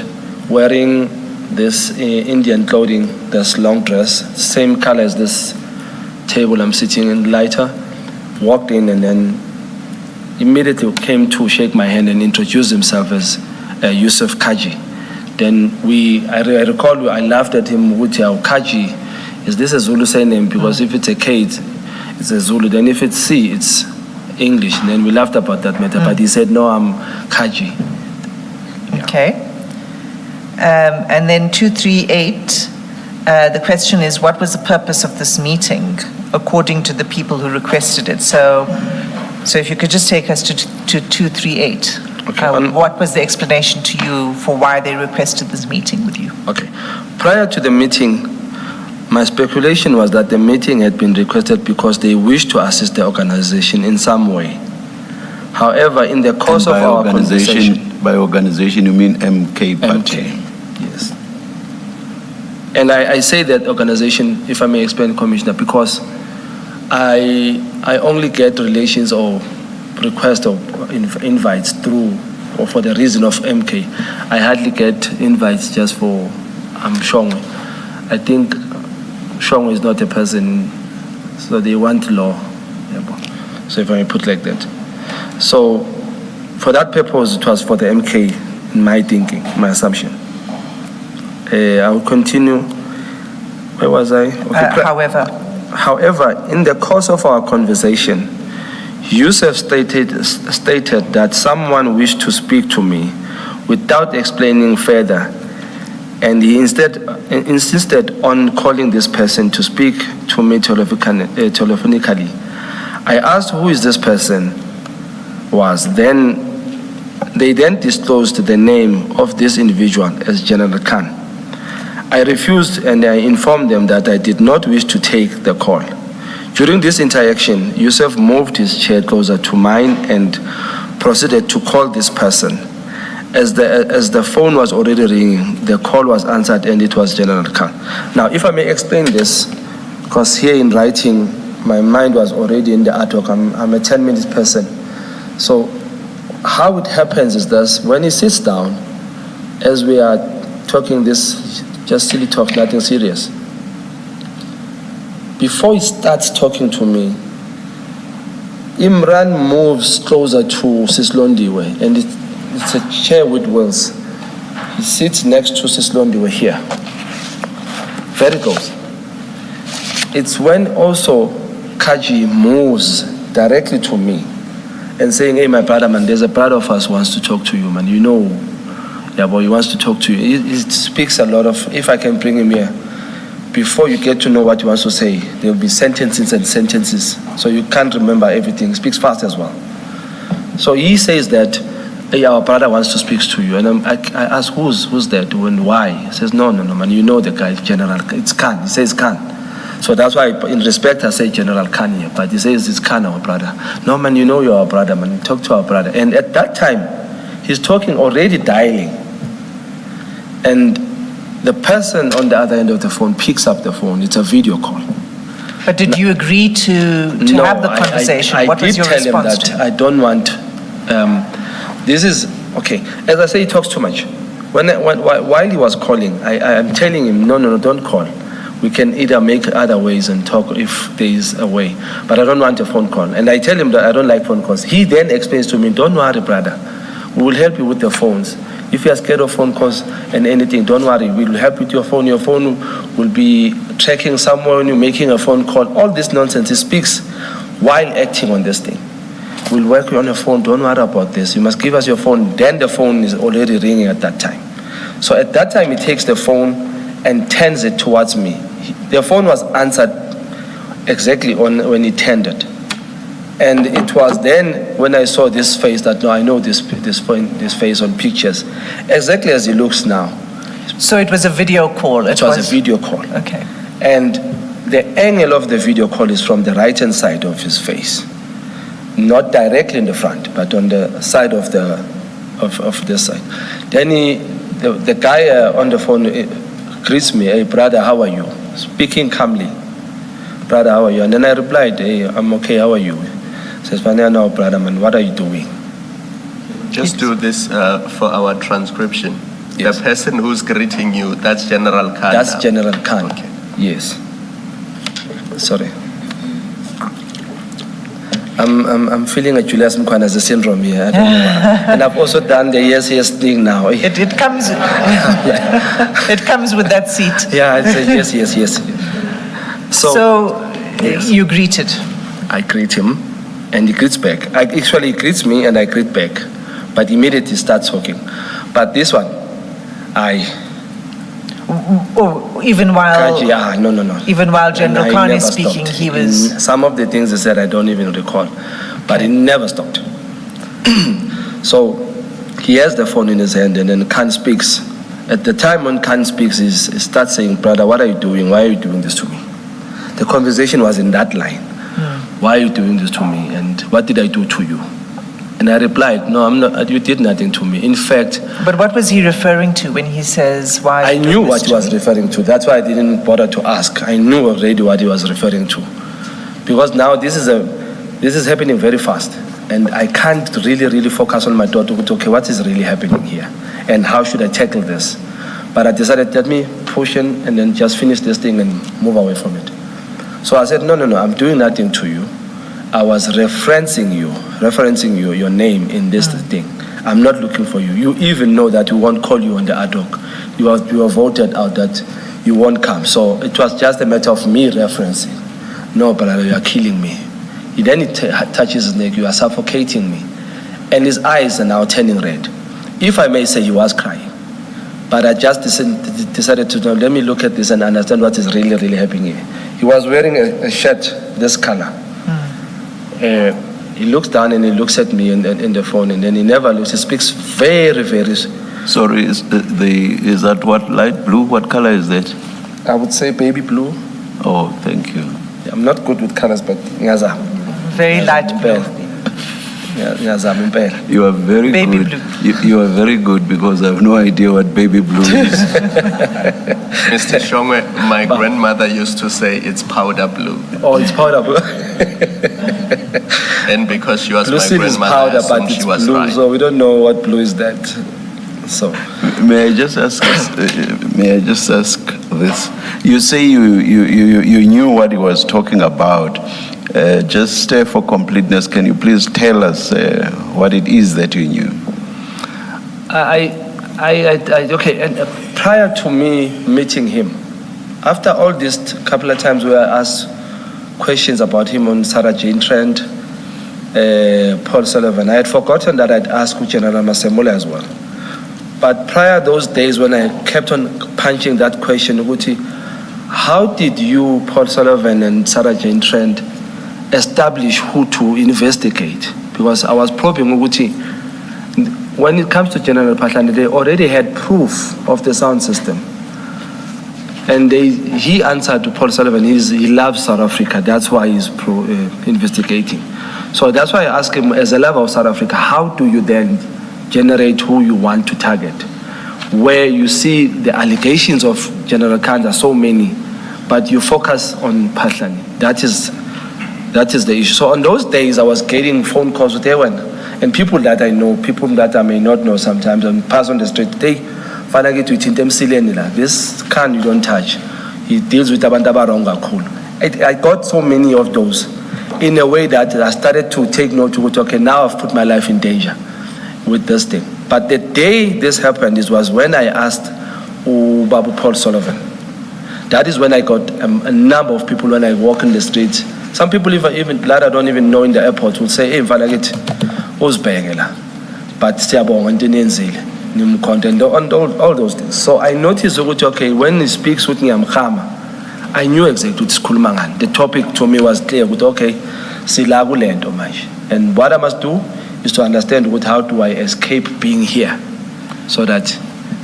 wearing this Indian clothing, this long dress, same color as this table I'm sitting in, lighter, walked in and then immediately came to shake my hand and introduce himself as Yusuf Kaji. Then I recall I laughed at him with Kaji. Is this a Zulu surname? Because if it's a K, it's a Zulu. Then if it's C, it's English. And then we laughed about that matter. But he said, no, I'm Kaji. Yeah. Okay. And then 238, the question is, what was the purpose of this meeting, according to the people who requested it? So if you could just take us to 238. Okay. What was the explanation to you for why they requested this meeting with you? Okay. Prior to the meeting, my speculation was that the meeting had been requested because they wished to assist the organization in some way. However, in the course of our conversation... By organization, you mean MK Party? MK, yes. And I say that organization, if I may explain, Commissioner, because I only get relations or requests or invites through or for the reason of MK. I hardly get invites just for Shongwe. I think Shongwe is not a person, so they want law. So if I may put like that. So for that purpose, it was for the MK in my thinking, my assumption. I will continue. Where was I? Okay. However, in the course of our conversation, Yusuf stated that someone wished to speak to me without explaining further, and he instead insisted on calling this person to speak to me telephonically. I asked who is this person was. They then disclosed the name of this individual as General Khan. I refused and I informed them that I did not wish to take the call. During this interaction, Yusuf moved his chair closer to mine and proceeded to call this person. As the phone was already ringing, the call was answered and it was General Khan. Now, if I may explain this, because here in writing, my mind was already in the artwork. I'm a 10-minute person. So how it happens is this: when he sits down, as we are talking this, just silly talk, nothing serious. Before he starts talking to me, Imran moves closer to Sislondiwe, and it's a chair with wheels. He sits next to Sislondiwe here, very close. It's when also Kaji moves directly to me and saying, hey, my brother, man, there's a brother of us wants to talk to you, man. You know, Yeah, but he wants to talk to you. He speaks a lot of, if I can bring him here, before you get to know what he wants to say, there will be sentences and sentences. So you can't remember everything. He speaks fast as well. So he says that, hey, our brother wants to speak to you. And I ask, who's that and why? He says, no, man, you know the guy, General, it's Khan. He says Khan. So that's why, in respect, I say General Khan here. But he says it's Khan, our brother. No, man, you know you're our brother, man. Talk to our brother. And at that time, he's talking, already dialing. And the person on the other end of the phone picks up the phone. It's a video call. But did you agree to have the conversation? I What was your did tell him response that to? I don't want, this is, okay, as I say, he talks too much. While he was calling, I'm telling him, no, don't call. We can either make other ways and talk if there is a way. But I don't want a phone call. And I tell him that I don't like phone calls. He then explains to me, don't worry, brother. We will help you with the phones. If you are scared of phone calls and anything, don't worry. We will help with your phone. Your phone will be tracking somewhere when you're making a phone call. All this nonsense, he speaks while acting on this thing. We'll work on your phone. Don't worry about this. You must give us your phone. Then the phone is already ringing at that time. So at that time, he takes the phone and turns it towards me. The phone was answered exactly when he turned it. And it was then when I saw this face that, no, I know this face on pictures, exactly as he looks now. So it was a video call? It was a video call. Okay. And the angle of the video call is from the right-hand side of his face. Not directly in the front, but on the side of this side. Then the guy on the phone greets me, hey, brother, how are you? Speaking calmly. Brother, how are you? And then I replied, hey, I'm okay, how are you? Says, no, brother, man, what are you doing? Just do this for our transcription. Yes. The person who's greeting you, that's General Khan. That's now. General Khan. Okay. Yes. Sorry. I'm feeling a Julius Mkwana's syndrome here. I don't know why. And I've also done the yes thing now. It comes it comes with that seat. Yeah, it's a yes. So yes. You greeted. I greet him and he greets back. He greets me and I greet back. But immediately starts talking. But this one, even while no. Even while General Khan is speaking, stopped. he was. Some of the things he said I don't even recall, but he never stopped. So he has the phone in his hand, and then Khan speaks. At the time when Khan speaks, he starts saying, "Brother, what are you doing? Why are you doing this to me?" The conversation was in that line. Why are you doing this to me? And what did I do to you? And I replied, no, I'm not, you did nothing to me. In fact... But what was he referring to when he says, why... I knew what he was referring to. That's why I didn't bother to ask. I knew already what he was referring to. Because now this is happening very fast. And I can't really focus on my daughter. Okay, what is really happening here? And how should I tackle this? But I decided, let me push in and then just finish this thing and move away from it. So I said, no, I'm doing nothing to you. I was referencing you, your name in this thing. I'm not looking for you. You even know that we won't call you on the ad hoc. You are voted out that you won't come. So it was just a matter of me referencing. No, brother, you are killing me. He touches his neck, you are suffocating me. And his eyes are now turning red. If I may say, he was crying. But I just decided to, let me look at this and understand what is really happening here. He was wearing a shirt, this color. He looks down and he looks at me in the phone, and then he never looks. He speaks very. Sorry, is that what, light blue? What color is that? I would say baby blue. Oh, thank you. I'm not good with colors, but ngaza. Very light blue. You are very baby good. Blue. You are very good because I have no idea what baby blue is. Mr. Shongwe, my grandmother used to say it's powder blue. Oh, it's powder blue. And because she was blue my is grandmother, powder, I assumed but it's she was blue, right. so we don't know what blue is that. So, may I just ask this? You say you knew what he was talking about. Just for completeness, can you please tell us what it is that you knew? Okay, and prior to me meeting him, after all these couple of times where I asked questions about him on Sarah Jane Trent, Paul Sullivan, I had forgotten that I'd asked General Masemola as well. But prior those days when I kept on punching that question, Uguti, how did you, Paul Sullivan and Sarah Jane Trent, establish who to investigate? Because I was probing Uguti, when it comes to General Patlane, they already had proof of the sound system. And he answered to Paul Sullivan, he loves South Africa, that's why he's investigating. So that's why I asked him, as a lover of South Africa, how do you then generate who you want to target? Where you see the allegations of General Khan are so many, but you focus on Patlane. That is the issue. So on those days, I was getting phone calls with everyone, and people that I know, people that I may not know sometimes, and pass on the street, they finally to this Khan you don't touch. He deals with abantu abaronga kakhulu. I got so many of those in a way that I started to take note to okay, now I've put my life in danger with this thing. But the day this happened was when I asked Babu Paul Sullivan. That is when I got a number of people when I walk in the streets. Some people even that I don't even know in the airport will say, hey, Valagit, uzbhekela. But siyabonga into enenzile. Content on all those things. So I noticed okay, when he speaks with me, I knew exactly what sikhuluma ngani. The topic to me was clear. Okay, sila kulento manje. And what I must do is to understand how do I escape being here, so that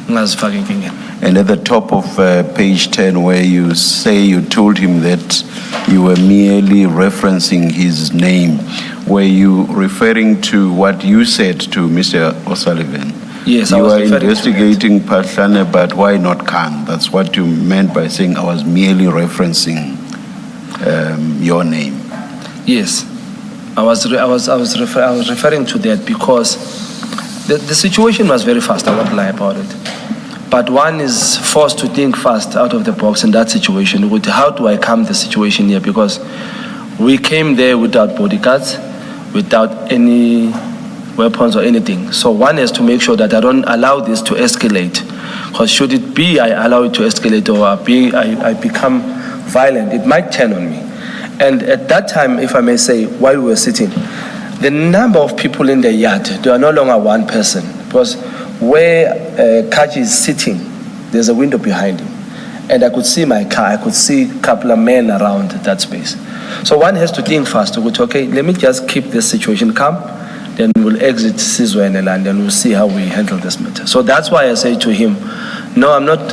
ngazifaka inkingeni. And at the top of page 10, where you say you told him that you were merely referencing his name, were you referring to what you said to Mr. O'Sullivan? Yes, you I was were referring investigating Patlane, but why not Khan? That's what you meant by saying I was merely referencing your name. Yes, I was referring to that because the situation was very fast. I won't lie about it. But one is forced to think fast out of the box in that situation. How do I calm the situation here? Because we came there without bodyguards, without any weapons or anything. So one has to make sure that I don't allow this to escalate. Because should it be I allow it to escalate or I become violent, it might turn on me. And at that time, if I may say, while we were sitting, the number of people in the yard, they are no longer one person. Because where Kaji is sitting, there's a window behind him. And I could see my car, I could see a couple of men around that space. So one has to think fast to go to, okay, let me just keep this situation calm, then we'll exit Sizwe and Eland and we'll see how we handle this matter. So that's why I say to him, no, I'm not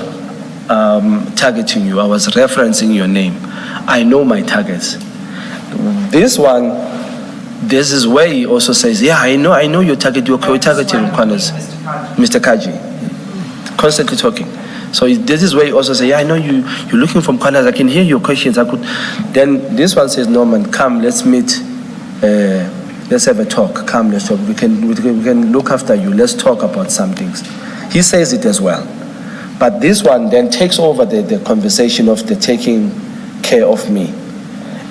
targeting you, I was referencing your name. I know my targets. This one, this is where he also says, yeah, I know your target, you're targeting corners. Mr. Kaji, constantly talking. So this is where he also says, yeah, I know you're looking from corners, I can hear your questions. Then this one says, Norman, come, let's meet, let's have a talk, come, let's talk. We can look after you, let's talk about some things. He says it as well. But this one then takes over the conversation of the taking care of me.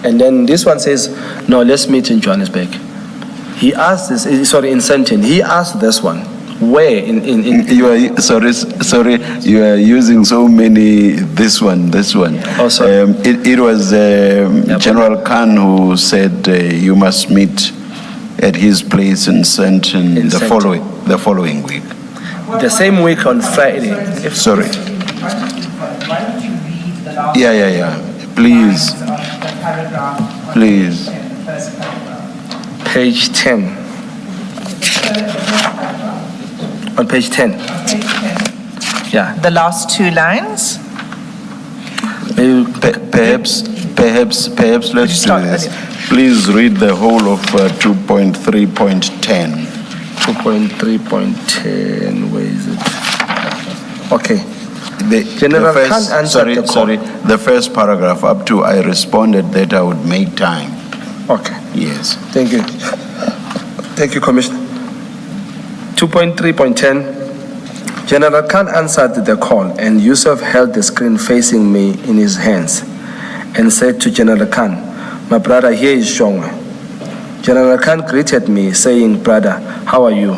And then this one says, no, let's meet in Johannesburg. He asked this, in Sandton, he asked this one, where in You are, sorry, you are using so many, this one. Oh, sorry. It was General Khan who said you must meet at his place in Sandton the following week. The same week on Friday. Sorry. Why don't you read the last Yeah. Please. paragraph on Please. the first paragraph? Page 10. On page 10. Page 10. Yeah. The last two lines. Perhaps let's do start this. earlier? Please read the whole of 2.3.10. 2.3.10, where is it? Okay. General Khan answered the call. The first paragraph up to I responded that I would make time. Okay. Yes. Thank you. Thank you, Commissioner. 2.3.10. General Khan answered the call, and Yusuf held the screen facing me in his hands and said to General Khan, my brother, here is Shongwe. General Khan greeted me, saying, brother, how are you?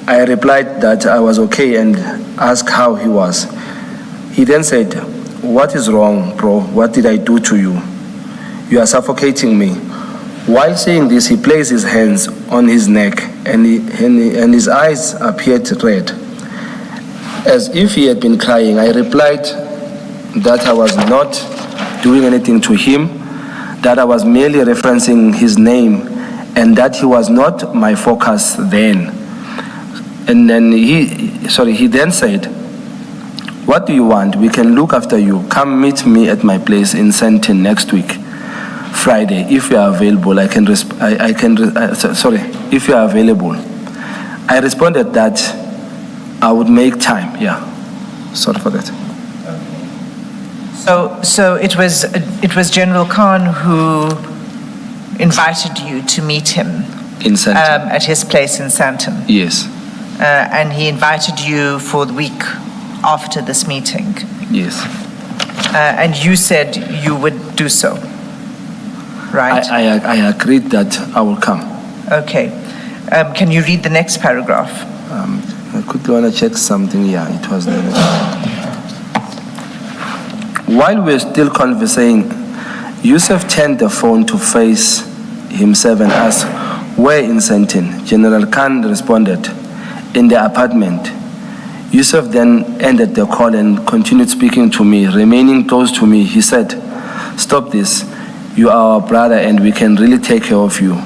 I replied that I was okay and asked how he was. He then said, what is wrong, bro? What did I do to you? You are suffocating me. While saying this, he placed his hands on his neck and his eyes appeared red. as if he had been crying. I replied that I was not doing anything to him, that I was merely referencing his name, and that he was not my focus then. And then he then said, "What do you want? We can look after you. Come meet me at my place in Sandton next week, Friday, if you are available. If you are available." I responded that I would make time. Yeah, sorry for that. So it was General Khan who invited you to meet him In Sandton. at his place in Sandton. Yes, And he invited you for the week after this meeting. yes. And you said you would do so, right? I agreed that I will come. Okay. Can you read the next paragraph? I quickly want to check something. Yeah, it was there. While we were still conversing, Yusuf turned the phone to face himself and asked, "Where in Sandton?" General Khan responded, "In the apartment." Yusuf then ended the call and continued speaking to me. Remaining close to me, he said, "Stop this. You are our brother and we can really take care of you.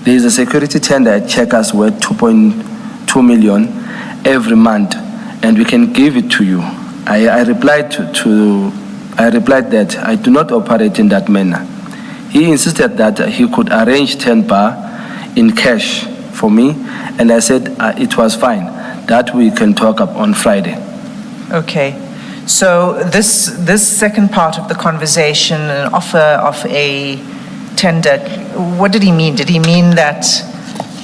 There is a security tender at Checkers worth 2.2 million every month and we can give it to you." I replied that I do not operate in that manner. He insisted that he could arrange 10 bar in cash for me, and I said it was fine, that we can talk up on Friday. Okay. So this second part of the conversation, an offer of a tender, what did he mean? Did he mean that,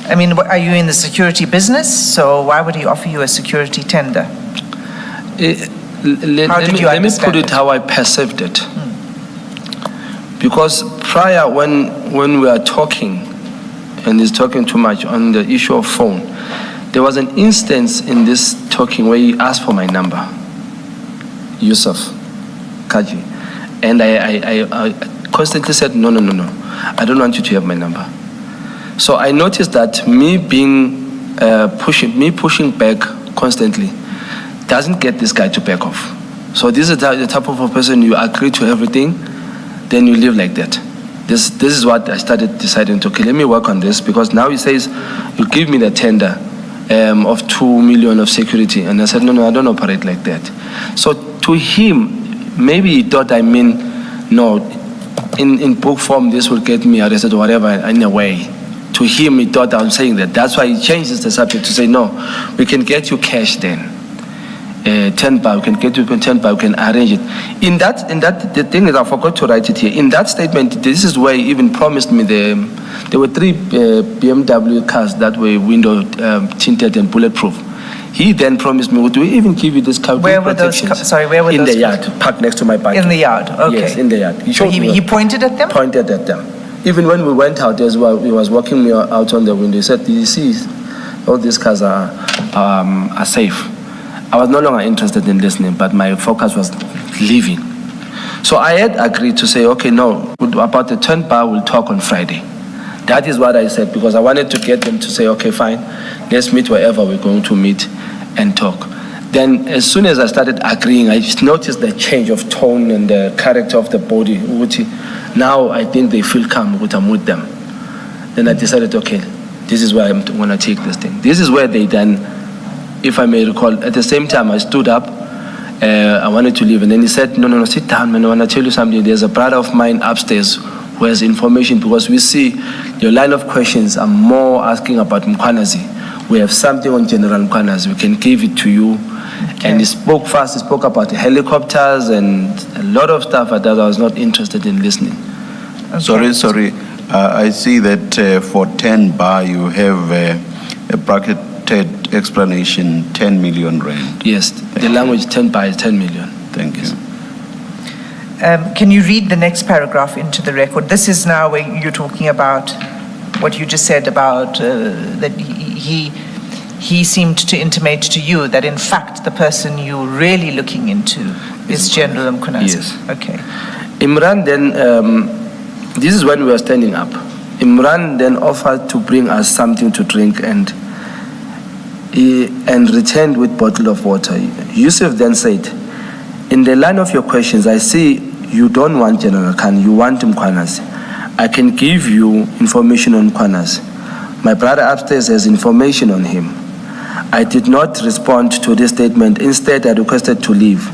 are you in the security business? So why would he offer you a security tender? Let me put it how I perceived it. Because prior, when we are talking, and he's talking too much on the issue of phone, there was an instance in this talking where he asked for my number, Yusuf Kaji, and I constantly said, no, I don't want you to have my number. So I noticed that me pushing back constantly doesn't get this guy to back off. So this is the type of a person, you agree to everything, then you live like that. This is what I started deciding to, okay, let me work on this, because now he says, you give me the tender of 2 million of security. And I said, no, I don't operate like that. So to him, maybe he thought no, in book form, this will get me arrested or whatever, in a way. To him, he thought I'm saying that. That's why he changes the subject to say, no, we can get you cash then. 10 bar, we can get you 10 bar, we can arrange it. In that, the thing is, I forgot to write it here. In that statement, this is where he even promised me there were 3 BMW cars that were window tinted and bulletproof. He then promised me, would we even give you this car? Where were those cars? Sorry, where were those? In the yard, parked next to my bike. In the yard, okay. Yes, in the yard. He pointed at them? Pointed at them. Even when we went out as well, he was walking me out on the window. He said, you see, all these cars are safe. I was no longer interested in listening, but my focus was leaving. So I had agreed to say, okay, no, about the 10 bar, we'll talk on Friday. That is what I said, because I wanted to get them to say, okay, fine, let's meet wherever we're going to meet and talk. Then as soon as I started agreeing, I just noticed the change of tone and the character of the body. Now I think they feel calm with I'm with them. Then I decided, okay, this is where I'm going to take this thing. This is where they then, if I may recall, at the same time I stood up, I wanted to leave, and then he said, no, sit down, man, I want to tell you something. There's a brother of mine upstairs who has information, because we see your line of questions are more asking about Mkwanazi. We have something on General Mkwanazi, we can give it to you. Okay. And he spoke fast, he spoke about helicopters and a lot of stuff that I was not interested in listening. Okay. Sorry. I see that for 10 bar you have a bracketed explanation, 10 million rand. Yes, the language 10 bar is 10 million. Thank you. Can you read the next paragraph into the record? This is now where you're talking about what you just said about that he seemed to intimate to you that in fact the person you're really looking into is General Mkwanazi. Yes. Okay. Imran then, this is when we were standing up. Imran then offered to bring us something to drink, and and returned with bottle of water. Yusuf then said, in the line of your questions, I see you don't want General Khan, you want Mkhwanazi. I can give you information on Mkhwanazi. My brother upstairs has information on him. I did not respond to this statement. Instead, I requested to leave.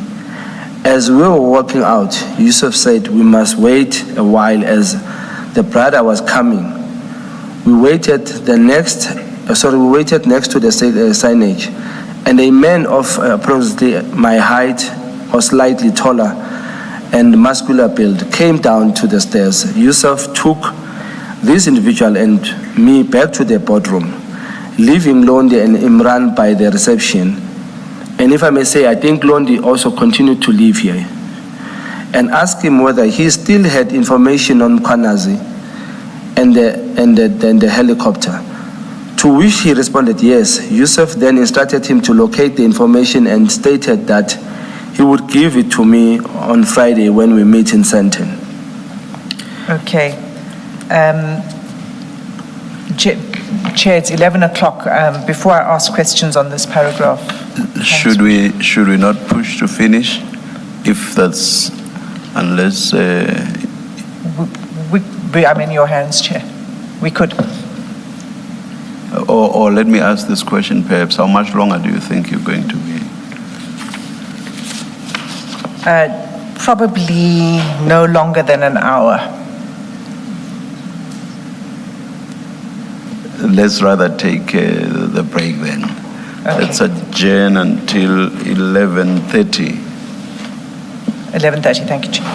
As we were walking out, Yusuf said we must wait a while as the brother was coming. We waited next to the signage, and a man of approximately my height or slightly taller and muscular build came down to the stairs. Yusuf took this individual and me back to the boardroom, leaving Londi and Imran by the reception. And if I may say, I think Londi also continued to live here, and asked him whether he still had information on Mkhwanazi and the helicopter. To which he responded yes. Yusuf then instructed him to locate the information and stated that he would give it to me on Friday when we meet in Sandton. Okay. Chair, it's 11 o'clock. Before I ask questions on this paragraph. Should we not push to finish? If that's, unless... I'm in your hands, Chair. We could. Or let me ask this question perhaps, how much longer do you think you're going to be? Probably no longer than an hour. Let's rather take the break then. Okay. Let's adjourn until 11:30. 11:30, thank you, Chair.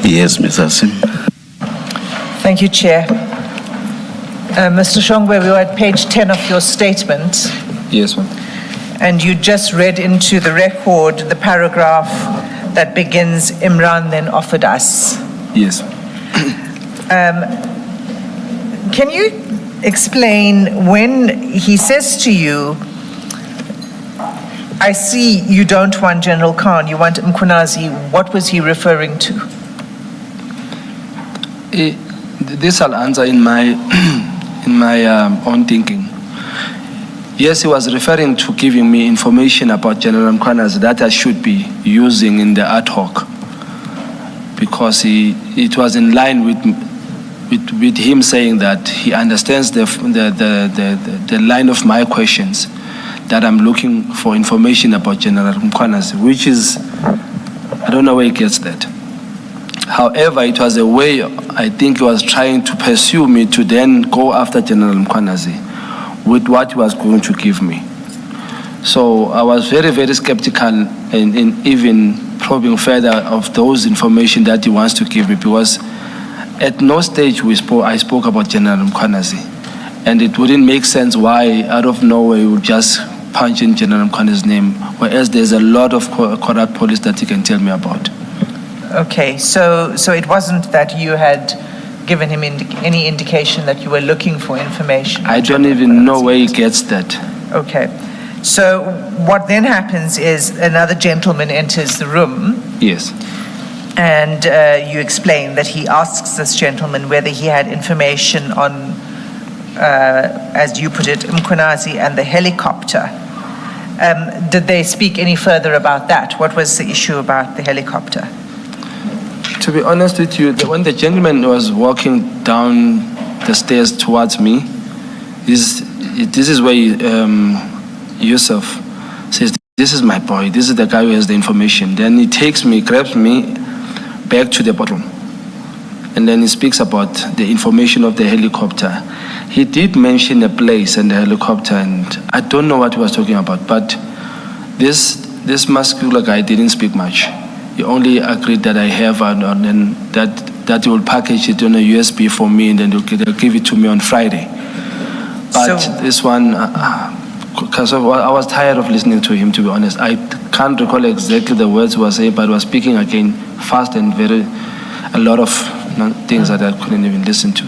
Yes, Mr. Sim. Thank you, Chair. Mr. Shongwe, we were at page 10 of your statement, Yes, ma'am. and you just read into the record the paragraph that begins, Imran then offered us. Yes. Can you explain when he says to you, I see you don't want General Khan, you want Mkunazi, what was he referring to? This I'll answer in my own thinking. Yes, he was referring to giving me information about General Mkhwanazi that I should be using in the ad hoc, because it was in line with him saying that he understands the line of my questions, that I'm looking for information about General Mkhwanazi, which is, I don't know where he gets that. However, it was a way, I think he was trying to pursue me to then go after General Mkhwanazi with what he was going to give me. So I was very, very skeptical in even probing further of those information that he wants to give me, because at no stage I spoke about General Mkhwanazi, and it wouldn't make sense why out of nowhere he would just punch in General Mkhwanazi's name, whereas there's a lot of corrupt police that he can tell me about. Okay, so it wasn't that you had given him any indication that you were looking for information? I don't even know where he gets that. Okay. So what then happens is another gentleman enters the room. Yes. And you explain that he asks this gentleman whether he had information on, as you put it, Mkhwanazi and the helicopter. Did they speak any further about that? What was the issue about the helicopter? To be honest with you, when the gentleman was walking down the stairs towards me, this is where Yusuf says, "This is my boy, this is the guy who has the information." Then he takes me, grabs me back to the bottom, and then he speaks about the information of the helicopter. He did mention a place and the helicopter, and I don't know what he was talking about, but this muscular guy didn't speak much. He only agreed that I have, and that he will package it on a USB for me, and then they'll give it to me on Friday. But this one, because I was tired of listening to him, to be honest. I can't recall exactly the words he was saying, but he was speaking again fast and a lot of things that I couldn't even listen to.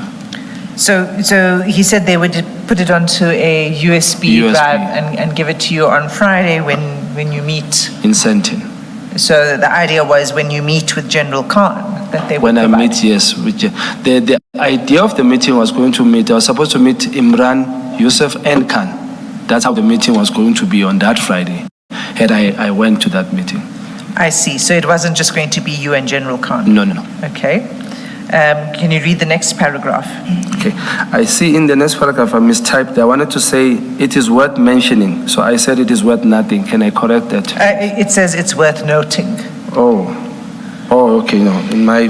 So he said they would put it onto a USB drive and give it to you on Friday when you meet in Sentin. So the idea was when you meet with General Khan that they would When I provide. meet, yes. The idea of the meeting was going to meet, I was supposed to meet Imran, Yusuf, and Khan. That's how the meeting was going to be on that Friday, had I went to that meeting. I see. So it wasn't just going to be you and General Khan? No. Okay. Can you read the next paragraph? Okay. I see in the next paragraph I mistyped. I wanted to say it is worth mentioning. So I said it is worth nothing. Can I correct that? It says it's worth noting. Oh, okay. No, in my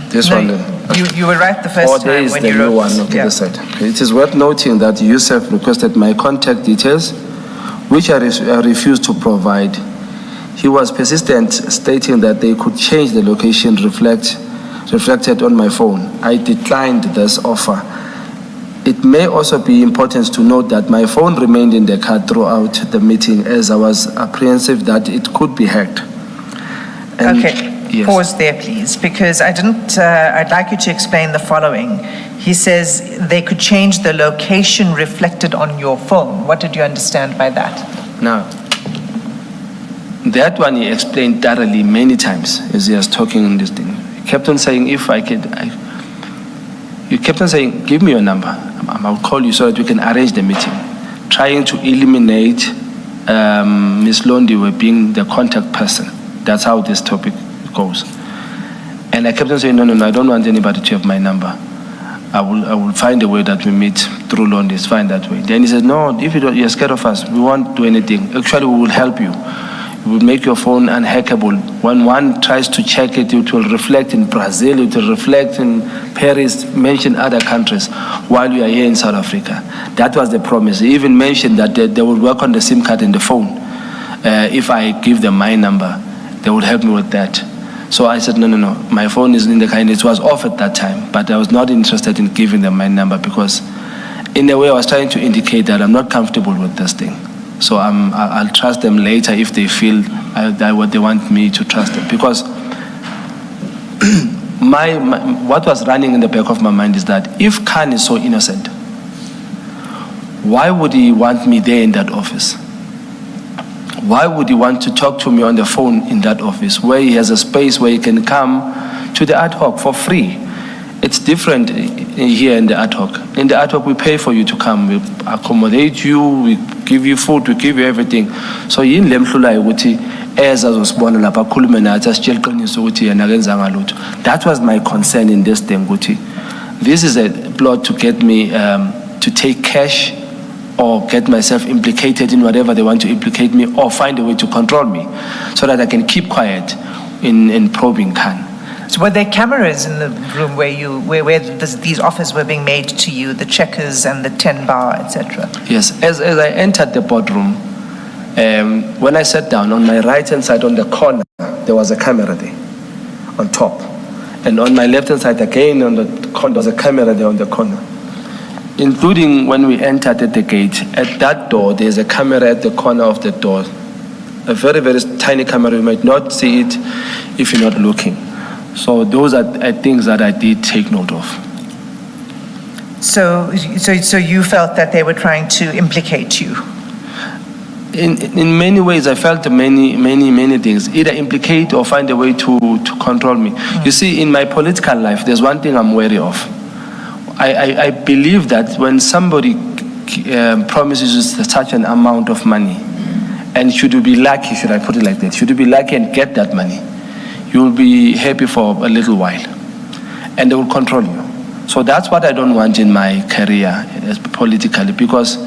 this one. You were right the first there time is when the you new wrote. one. Okay, this side. Okay. It is worth noting that Yusuf requested my contact details, which I refused to provide. He was persistent, stating that they could change the location reflected on my phone. I declined this offer. It may also be important to note that my phone remained in the car throughout the meeting, as I was apprehensive that it could be hacked. Okay, yes. Pause there, please, because I'd like you to explain the following. He says they could change the location reflected on your phone. What did you understand by that? Now, that one he explained thoroughly many times as he was talking on this thing. He kept on saying, you kept on saying, give me your number. I'll call you so that we can arrange the meeting. Trying to eliminate Ms. Londiwe being the contact person. That's how this topic goes. And I kept on saying, no, I don't want anybody to have my number. I will find a way that we meet through Londi. It's fine that way. Then he said, no, if you're scared of us, we won't do anything. Actually, we will help you. We will make your phone unhackable. When one tries to check it, it will reflect in Brazil, it will reflect in Paris, mention other countries, while we are here in South Africa. That was the promise. He even mentioned that they will work on the SIM card in the phone. If I give them my number, they will help me with that. So I said, no, my phone is in the car, and it was off at that time, but I was not interested in giving them my number because in a way I was trying to indicate that I'm not comfortable with this thing. So I'll trust them later if they feel that what they want me to trust them. Because what was running in the back of my mind is that if Khan is so innocent, why would he want me there in that office? Why would he want to talk to me on the phone in that office where he has a space where he can come to the ad hoc for free? It's different here in the ad hoc. In the ad hoc, we pay for you to come. We accommodate you, we give you food, we give you everything. So in lemhlula ukuthi eza zosibona lapha akhulume nathi asitshela iqiniso ukuthi yena akenzanga lutho. That was my concern in this thing ukuthi this is a plot to get me to take cash or get myself implicated in whatever they want to implicate me, or find a way to control me so that I can keep quiet in probing Khan. So were there cameras in the room where these offers were being made to you, the checkers and the 10 bar, etc.? Yes, as I entered the boardroom, when I sat down, on my right-hand side on the corner, there was a camera there on top. And on my left-hand side again on the corner, there was a camera there on the corner. Including when we entered at the gate, at that door, there's a camera at the corner of the door. A very, very tiny camera. You might not see it if you're not looking. So those are things that I did take note of. So you felt that they were trying to implicate you? In many ways, I felt many things. Either implicate or find a way to control me. You see, in my political life, there's one thing I'm wary of. I believe that when somebody promises you such an amount of money, and should you be lucky, should I put it like that, should you be lucky and get that money, you will be happy for a little while, and they will control you. So that's what I don't want in my career politically, because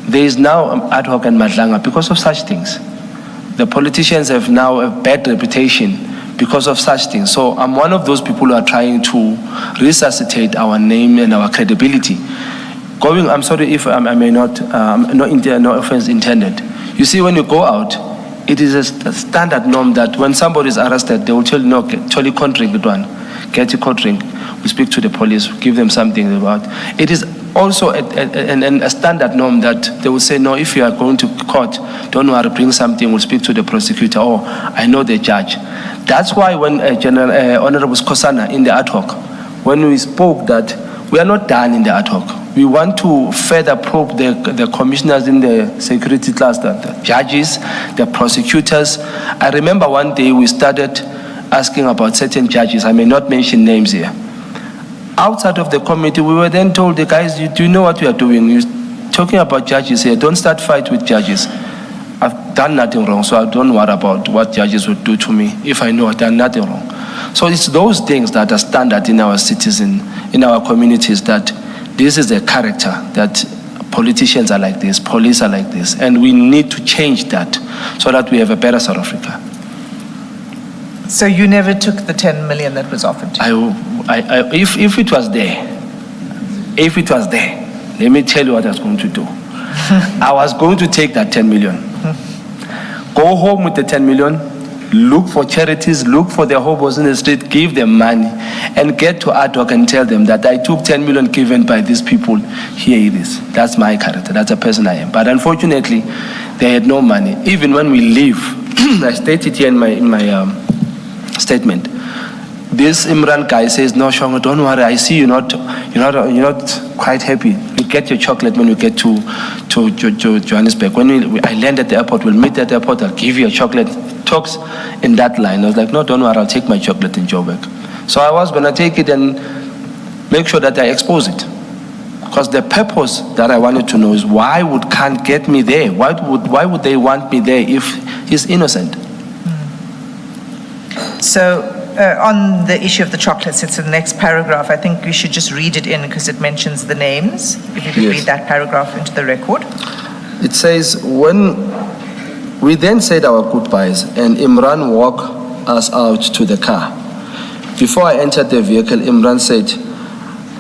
there is now ad hoc and Madlanga because of such things. The politicians have now a bad reputation because of such things. So I'm one of those people who are trying to resuscitate our name and our credibility. I'm sorry if I may not, no offense intended. You see, when you go out, it is a standard norm that when somebody is arrested, they will tell you, no, get your cold drink, we speak to the police, give them something about. It is also a standard norm that they will say, no, if you are going to court, don't worry, bring something, we'll speak to the prosecutor, or I know the judge. That's why when Honorable Skosana in the ad hoc, when we spoke that we are not done in the ad hoc, we want to further probe the commissioners in the security cluster, the judges, the prosecutors. I remember one day we started asking about certain judges. I may not mention names here. Outside of the committee, we were then told, the guys, do you know what you are doing? You're talking about judges here. Don't start fight with judges. I've done nothing wrong, so I don't worry about what judges would do to me if I know I've done nothing wrong. So it's those things that are standard in our cities, in our communities, that this is a character, that politicians are like this, police are like this, and we need to change that so that we have a better South Africa. So you never took the 10 million that was offered to you? If it was there, let me tell you what I was going to do. I was going to take that 10 million, go home with the 10 million, look for charities, look for the hobos in the street, give them money, and get to ad hoc and tell them that I took 10 million given by these people. Here it is. That's my character. That's the person I am. But unfortunately, they had no money. Even when we leave, I stated here in my statement. This Imran guy says, no, Shongwe, don't worry. I see you're not quite happy. You get your chocolate when we get to Johannesburg. When I land at the airport, we'll meet at the airport. I'll give you a chocolate. Talks in that line. I was like, no, don't worry. I'll take my chocolate in Joburg. So I was gonna take it and make sure that I expose it, because the purpose that I wanted to know is why would Khan get me there? Why would they want me there if he's innocent? So on the issue of the chocolates, it's in the next paragraph. I think we should just read it in because it mentions the names. If you could read that paragraph into the record. It says, we then said our goodbyes, and Imran walked us out to the car. Before I entered the vehicle, Imran said,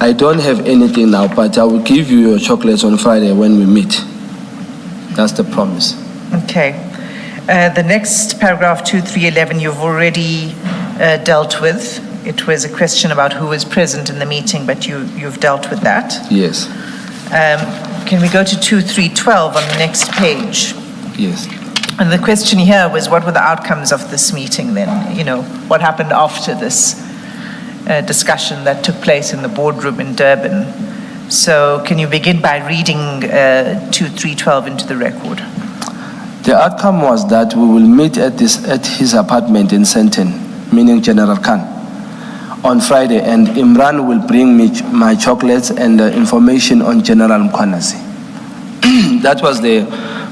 I don't have anything now, but I will give you your chocolates on Friday when we meet. That's the promise. Okay. The next paragraph, 2, 3, 11, you've already dealt with. It was a question about who was present in the meeting, but you've dealt with that. Yes. Can we go to 2312 on the next page? Yes. And the question here was, what were the outcomes of this meeting then? You know, what happened after this discussion that took place in the boardroom in Durban? So can you begin by reading 2312 into the record? The outcome was that we will meet at his apartment in Sandton, meaning General Khan, on Friday, and Imran will bring me my chocolates and information on General Mkhwanazi. That was the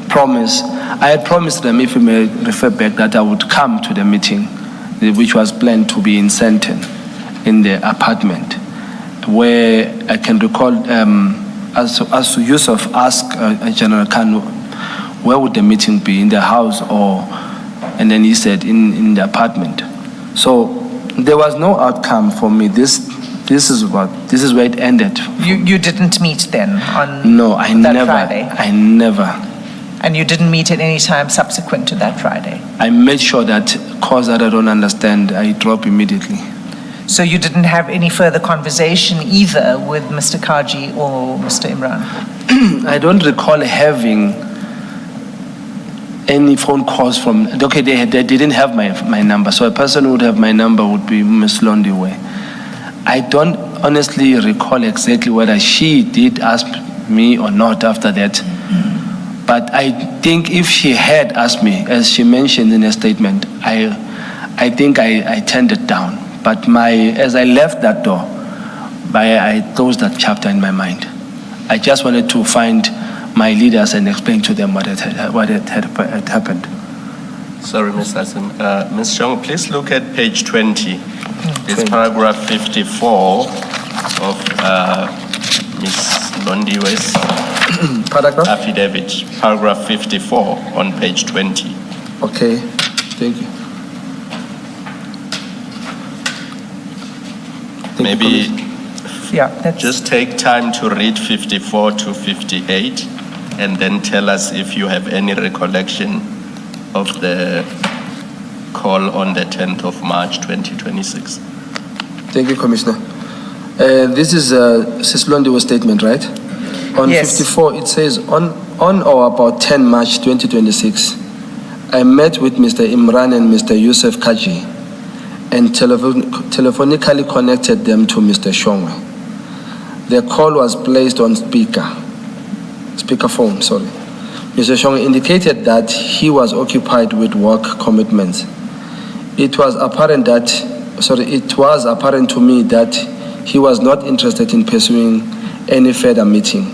promise. I had promised them, if you may refer back, that I would come to the meeting, which was planned to be in Sandton, in the apartment, where I can recall, as Yusuf asked General Khan, where would the meeting be, in the house or, and then he said in the apartment. So there was no outcome for me. This is where it ended. You didn't meet then on No, I that never. Friday? I never. And you didn't meet at any time subsequent to that Friday? I made sure that cause that I don't understand, I drop immediately. So you didn't have any further conversation either with Mr. Kaji or Mr. Imran? I don't recall having any phone calls from, okay, they didn't have my number, so a person who would have my number would be Ms. Londiwe. I don't honestly recall exactly whether she did ask me or not after that, but I think if she had asked me, as she mentioned in her statement, I think I turned it down. But as I left that door, I closed that chapter in my mind. I just wanted to find my leaders and explain to them what had happened. Sorry, Ms. Hassan. Ms. Shongwe, please look at page 20. It's paragraph 54 of Ms. Londiwe's Paragraph? affidavit. Paragraph 54 on page 20. Okay, thank you. Maybe Yeah, just take time to read 54 to 58 and then tell us if you have any recollection of the call on the 10th of March 2026. Thank you, Commissioner. This is Sis Londiwe's statement, right? On Yes. 54, it says, on or about 10 March 2026, I met with Mr. Imran and Mr. Yusuf Kaji and telephonically connected them to Mr. Shongwe. The call was placed on speakerphone. Mr. Shongwe indicated that he was occupied with work commitments. It was apparent to me that he was not interested in pursuing any further meeting.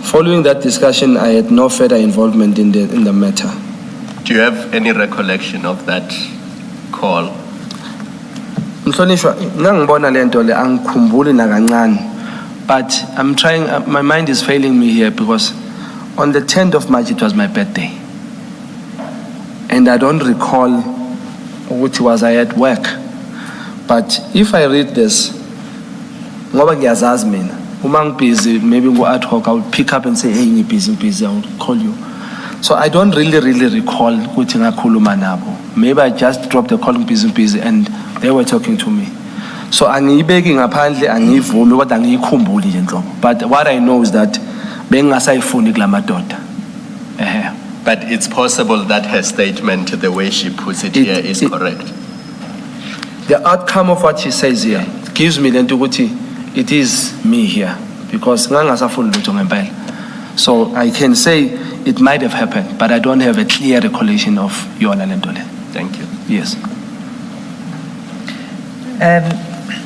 Following that discussion, I had no further involvement in the matter. Do you have any recollection of that call? Mhlonishwa, ngangibona lento le angikhumbuli nakancane, but I'm trying, my mind is failing me here because on the 10th of March it was my birthday. And I don't recall which was I at work. But if I read this, ngoba ngiyazazi mina, uma ngibusy maybe go ad hoc, I would pick up and say, hey, ngibusy, I will call you. So I don't really recall ukuthi ngakhuluma nabo. Maybe I just dropped the call busy and they were talking to me. So angiyibeki ngaphandle, angiyivumi kodwa angiyikhumbuli nje nhlobo. But what I know is that bengingasayifuni kulamadoda. But it's possible that her statement, the way she puts it here, is correct. The outcome of what she says here gives me lento ukuthi it is me here because ngangasafuni lutho ngempela. So I can say it might have happened, but I don't have a clear recollection of yona lento le. Thank you. Yes.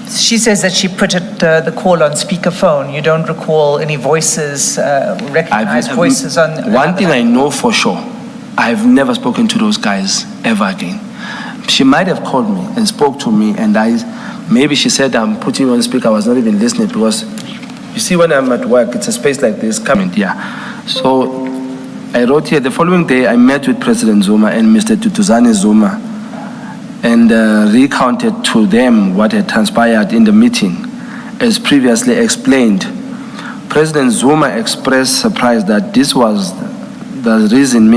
She says that she put the call on speakerphone. You don't recall any voices, recognized voices on... One thing I know for sure, I've never spoken to those guys ever again. She might have called me and spoke to me, and maybe she said, I'm putting you on speaker. I was not even listening because, you see, when I'm at work, it's a space like this, coming, yeah. So I wrote here, the following day, I met with President Zuma and Mr. Tutuzane Zuma and recounted to them what had transpired in the meeting. As previously explained, President Zuma expressed surprise that this was the reason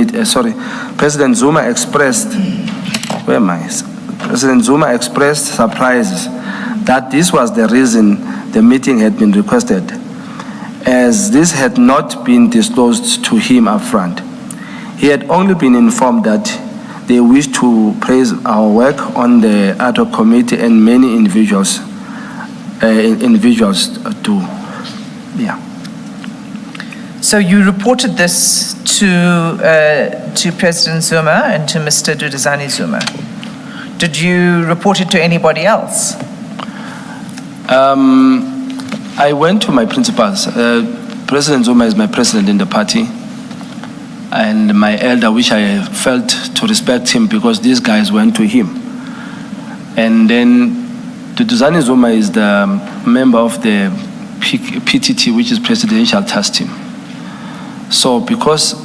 President Zuma expressed, President Zuma expressed surprise that this was the reason the meeting had been requested, as this had not been disclosed to him upfront. He had only been informed that they wished to praise our work on the ad hoc committee, and many individuals do. Yeah. So you reported this to President Zuma and to Mr. Duduzane Zuma. Did you report it to anybody else? I went to my principals. President Zuma is my president in the party, and my elder, which I felt to respect him because these guys went to him. And then Duduzane Zuma is the member of the PTT, which is Presidential Task Team. So because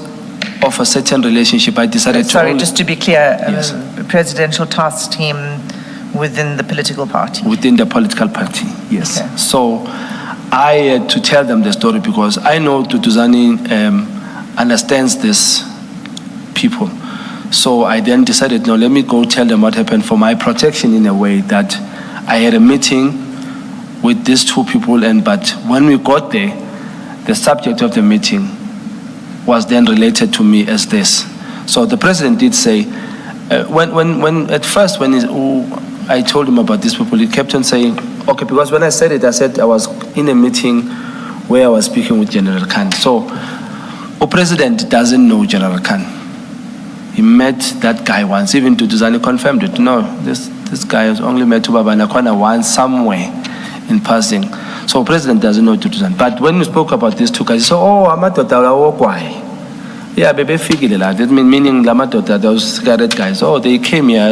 of a certain relationship, I decided to... Sorry, just to be clear, Yes. Presidential Task Team within the political party? Within the political party, yes. Okay. So I had to tell them the story because I know Duduzane understands these people. So I then decided, no, let me go tell them what happened for my protection, in a way that I had a meeting with these two people, but when we got there, the subject of the meeting was then related to me as this. So the president did say, at first when I told him about these people, he kept on saying, okay, because when I said it, I said I was in a meeting where I was speaking with General Khan. So the president doesn't know General Khan. He met that guy once, even Duduzane confirmed it. No, this guy has only met Baba Nakwana once somewhere in passing. So president doesn't know Duduzane. But when we spoke about these two guys, he said, oh, Amatota Wokwai. Yeah, baby figure that. That meaning Lamatota, those cigarette guys, oh, they came here,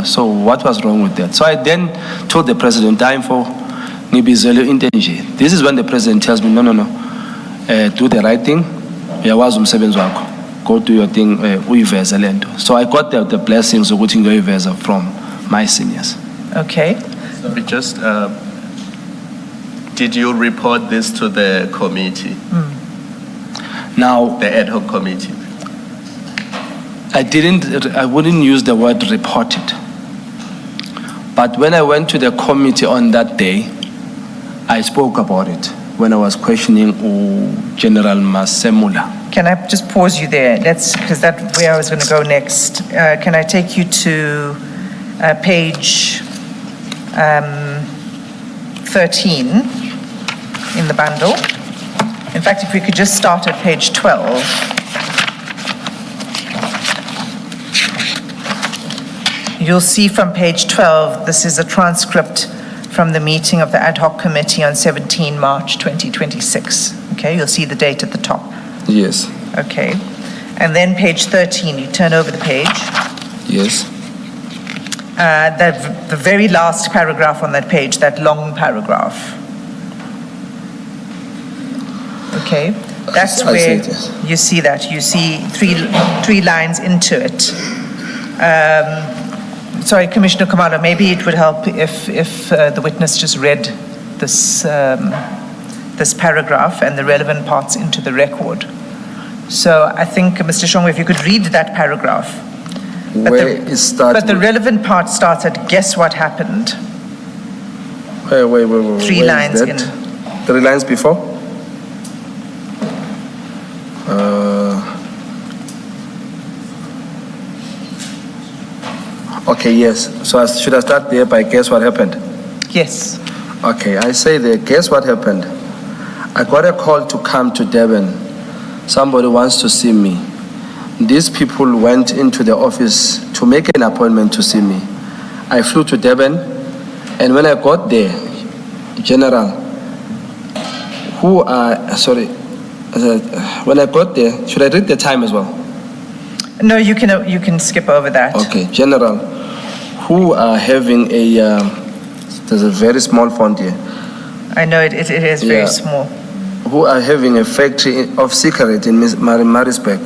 so what was wrong with that? So I then told the president, time for Nibizelo Intenji. This is when the president tells me, no, do the right thing. Go do your thing, so I got the blessings of from my seniors. Okay. Sorry, just, did you report this to the committee? Now, The ad hoc committee? I wouldn't use the word reported. But when I went to the committee on that day, I spoke about it when I was questioning General Masemula. Can I just pause you there? Because that's where I was going to go next. Can I take you to page 13 in the bundle? In fact, if we could just start at page 12. You'll see from page 12, this is a transcript from the meeting of the ad hoc committee on 17 March 2026. Okay, you'll see the date at the top. Yes. Okay. And then page 13, you turn over the page. Yes. The very last paragraph on that page, that long paragraph. Okay. That's I see where it, yes. you see that. You see three lines into it. Sorry, Commissioner Kamala, maybe it would help if the witness just read this this paragraph and the relevant parts into the record. So I think, Mr. Shongwe, if you could read that paragraph. But the relevant part starts at guess what happened. Wait. Three lines in. 3 lines before? Okay, yes. So should I start there by guess what happened? Yes. Okay, I say there, guess what happened? I got a call to come to Durban. Somebody wants to see me. These people went into the office to make an appointment to see me. I flew to Durban, and when I got there, General, when I got there, should I read the time as well? No, you can skip over that. Okay, General, who are having there's a very small font here. I know it is very small. Who are having a factory of cigarette in Maritzburg.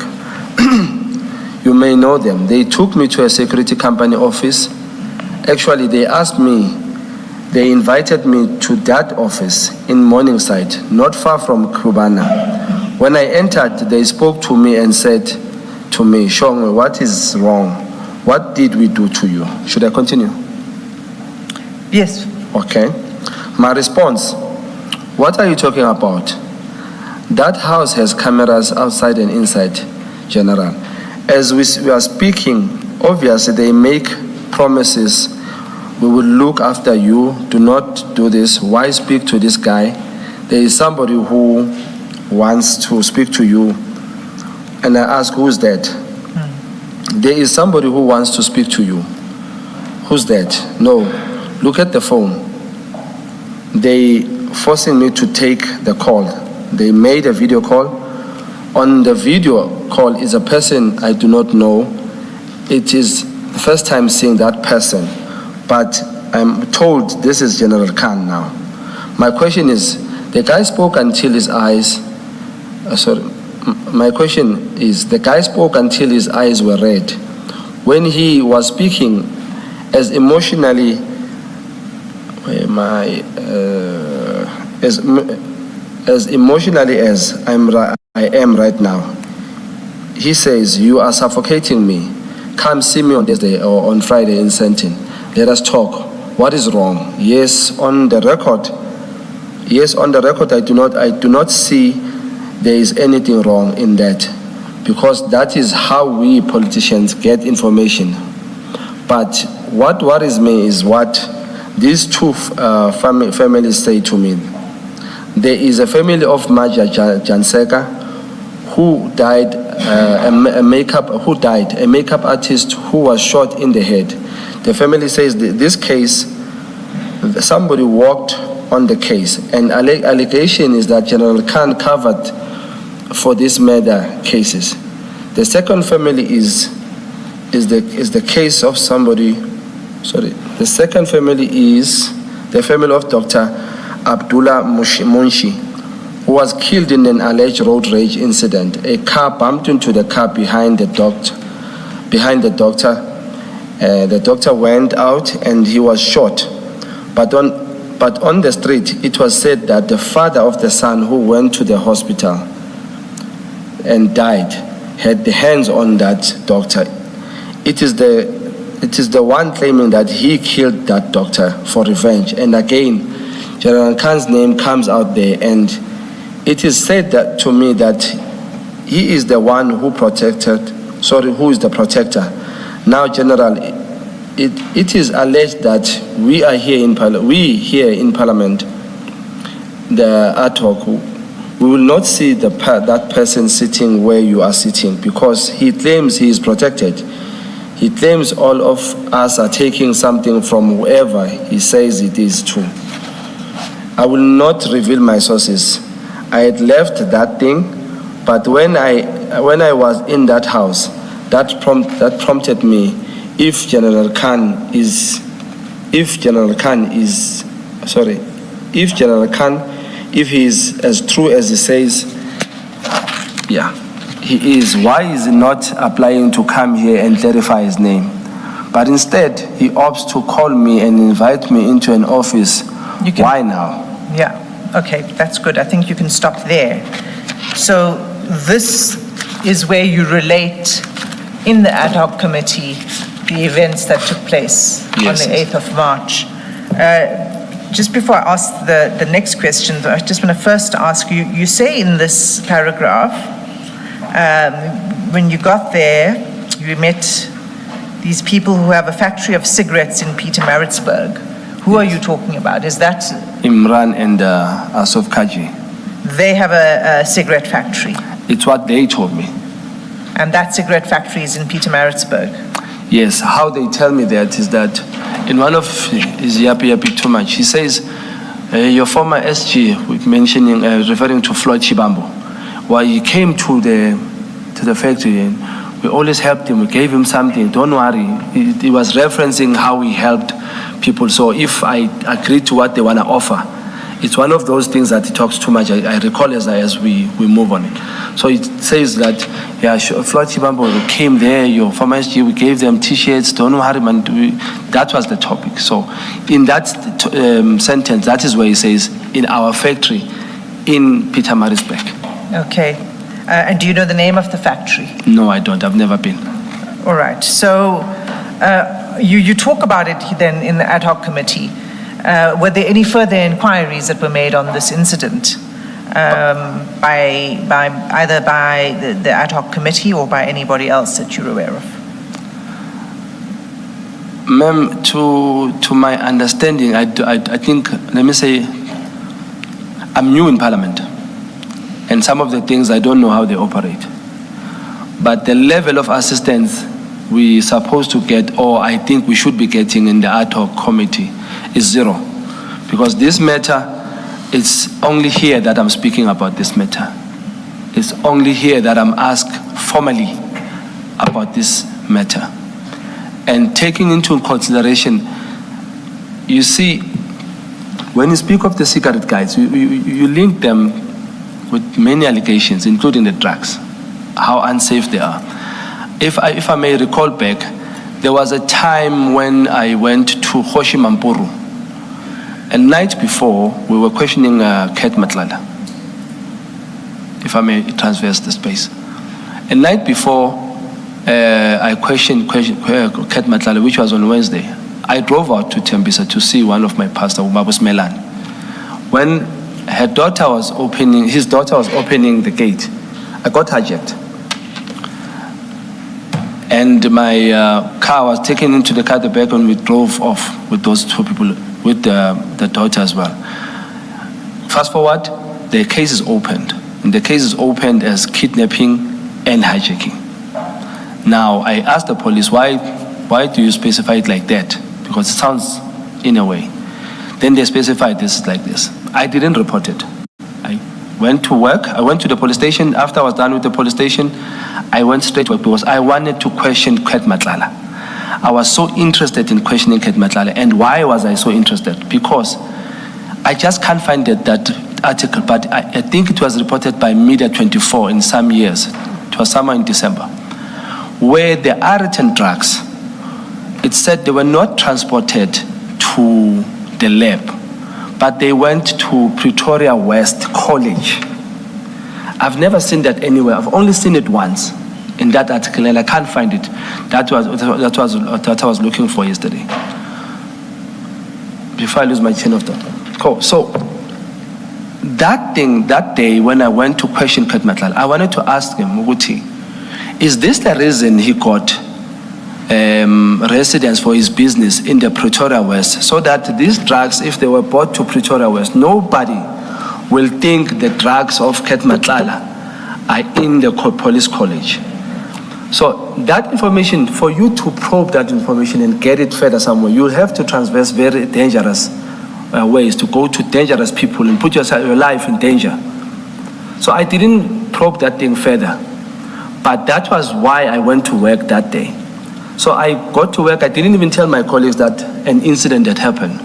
You may know them. They took me to a security company office. Actually, they invited me to that office in Morningside, not far from Cubana. When I entered, they spoke to me and said to me, Shongwe, what is wrong? What did we do to you? Should I continue? Yes. Okay. My response, what are you talking about? That house has cameras outside and inside, General. As we are speaking, obviously they make promises. We will look after you. Do not do this. Why speak to this guy? There is somebody who wants to speak to you. And I ask, who's that? There is somebody who wants to speak to you. Who's that? No. Look at the phone. They forcing me to take the call. They made a video call. On the video call is a person I do not know. It is the first time seeing that person, but I'm told this is General Khan now. My question is, the guy spoke until his eyes, my question is, the guy spoke until his eyes were red. When he was speaking, as emotionally, as emotionally as I am right now, he says, you are suffocating me. Come see me on Thursday or on Friday in Sentin. Let us talk. What is wrong? Yes, on the record. Yes, on the record, I do not see there is anything wrong in that, because that is how we politicians get information. But what worries me is what these two families say to me. There is a family of Maja Janseka who died, a makeup artist who was shot in the head. The family says that this case, somebody walked on the case, and allegation is that General Khan covered for these murder cases. The second family is the case of somebody. Sorry, the second family is the family of Dr. Abdullah Munshi, who was killed in an alleged road rage incident. A car bumped into the car behind the doctor. The doctor went out and he was shot. But on the street, it was said that the father of the son who went to the hospital and died had the hands on that doctor. It is the one claiming that he killed that doctor for revenge. And again, General Khan's name comes out there, and it is said that to me that he is the one who who is the protector. Now, General, it is alleged that we here in Parliament, the ad hoc, we will not see that person sitting where you are sitting, because he claims he is protected. He claims all of us are taking something from whoever he says it is true. I will not reveal my sources. I had left that thing, but when I was in that house, that prompted me. If General Khan is as true as he says, yeah, he is. Why is he not applying to come here and clarify his name? But instead, he opts to call me and invite me into an office. Why now? Yeah, okay, that's good. I think you can stop there. So this is where you relate in the ad hoc committee the events that took place on the 8th of March. Just before I ask the next question, I just want to first ask you, you say in this paragraph, when you got there, you met these people who have a factory of cigarettes in Pietermaritzburg. Who are you talking about? Is that... Imran and Asaf Kaji. They have a cigarette factory? It's what they told me. And that cigarette factory is in Pietermaritzburg? Yes, how they tell me that is that in one of his yappy too much, he says, your former SG, referring to Floyd Chibambo, while he came to the factory, and we always helped him, we gave him something, don't worry. He was referencing how we helped people. So if I agree to what they want to offer, it's one of those things that he talks too much. I recall as we move on it. So it says that, yeah, Floyd Chibambo came there, your former SG, we gave them T-shirts, don't worry, man. That was the topic. So in that sentence, that is where he says, in our factory in Pietermaritzburg. Okay. And do you know the name of the factory? No, I don't. I've never been. All right. So You talk about it then in the ad hoc committee. Were there any further inquiries that were made on this incident by either by the ad hoc committee or by anybody else that you're aware of? Ma'am, to my understanding, I think, let me say, I'm new in Parliament, and some of the things I don't know how they operate. But the level of assistance we supposed to get, or I think we should be getting in the ad hoc committee, is zero. Because this matter, it's only here that I'm speaking about this matter. It's only here that I'm asked formally about this matter. And taking into consideration, you see, when you speak of the cigarette guys, you link them with many allegations, including the drugs, how unsafe they are. If I may recall back, there was a time when I went to Hoshi Mampuru. A night before, we were questioning Kat Madlanga, if I may transverse the space. A night before, I questioned Kat Madlanga, which was on Wednesday. I drove out to Tembisa to see one of my pastors, Umabus Melan. When his daughter was opening the gate, I got hijacked. And my car was taken into the car at the back, and we drove off with those two people, with the daughter as well. Fast forward, the case is opened. And the case is opened as kidnapping and hijacking. Now, I asked the police, why do you specify it like that? Because it sounds in a way. Then they specified this is like this. I didn't report it. I went to work. I went to the police station. After I was done with the police station, I went straight to work because I wanted to question Kat Madlanga. I was so interested in questioning Kat Madlanga. And why was I so interested? Because I just can't find that article, but I think it was reported by Media 24 in some years. It was somewhere in December, where the Ariton drugs, it said they were not transported to the lab, but they went to Pretoria West College. I've never seen that anywhere. I've only seen it once in that article, and I can't find it. That I was looking for yesterday. Before I lose my chain of thought. Cool. So that day when I went to question Kat Madlanga, I wanted to ask him, Muguti, is this the reason he got residence for his business in the Pretoria West, so that these drugs, if they were brought to Pretoria West, nobody will think the drugs of Kat Madlanga are in the police college? So that information, for you to probe that information and get it further somewhere, you'll have to transverse very dangerous ways, to go to dangerous people and put your life in danger. So I didn't probe that thing further. But that was why I went to work that day. So I got to work. I didn't even tell my colleagues that an incident had happened.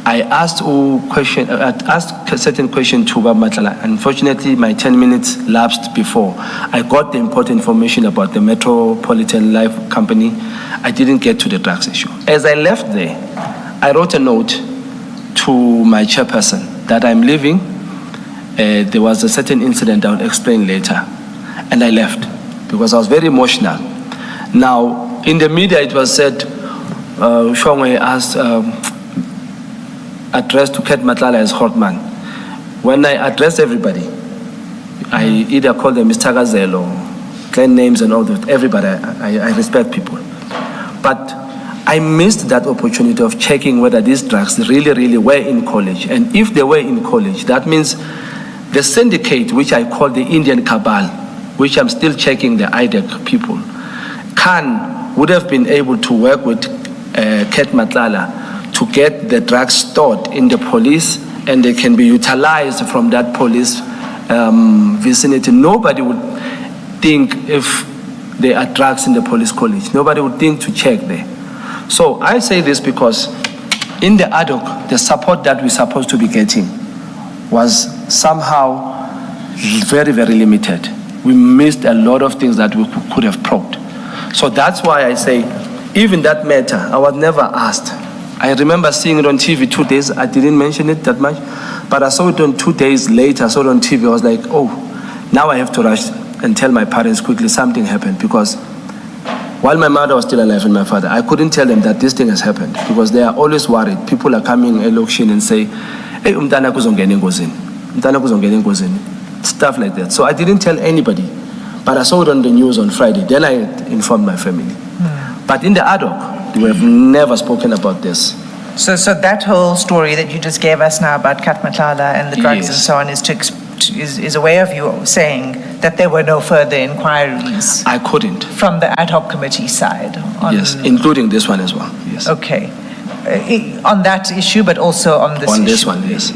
I asked a certain question to Bob Madlanga. Unfortunately, my 10 minutes lapsed before I got the important information about the Metropolitan Life Company. I didn't get to the drugs issue. As I left there, I wrote a note to my chairperson that I'm leaving. There was a certain incident I'll explain later. And I left because I was very emotional. Now, in the media, it was said, Shongwe addressed to Kat Madlanga as Hortman. When I address everybody, I either call them Mr. Gazelle or clan names and all that. Everybody, I respect people. But I missed that opportunity of checking whether these drugs really were in college. And if they were in college, that means the syndicate, which I call the Indian Cabal, which I'm still checking the IDEC people, would have been able to work with Kat Madlanga to get the drugs stored in the police, and they can be utilized from that police vicinity. Nobody would think if there are drugs in the police college. Nobody would think to check there. So I say this because in the ad hoc, the support that we're supposed to be getting was somehow very limited. We missed a lot of things that we could have probed. So that's why I say, even that matter, I was never asked. I remember seeing it on TV 2 days. I didn't mention it that much, but I saw it on 2 days later. I saw it on TV. I was like, oh, now I have to rush and tell my parents quickly something happened, because While my mother was still alive and my father, I couldn't tell them that this thing has happened because they are always worried. People are coming at auction and say, hey, umntana kuzongena engozini. Umntana kuzongena engozini. Stuff like that. So I didn't tell anybody, but I saw it on the news on Friday. Then I informed my family. But in the ad hoc, we have never spoken about this. So that whole story that you just gave us now about Katmatlala and the drugs and Yes. so on is a way of you saying that there were no further inquiries I couldn't. from the ad hoc committee side? Yes, including this one as well. Yes. Okay. On that issue, but also on this issue? On this one, yes.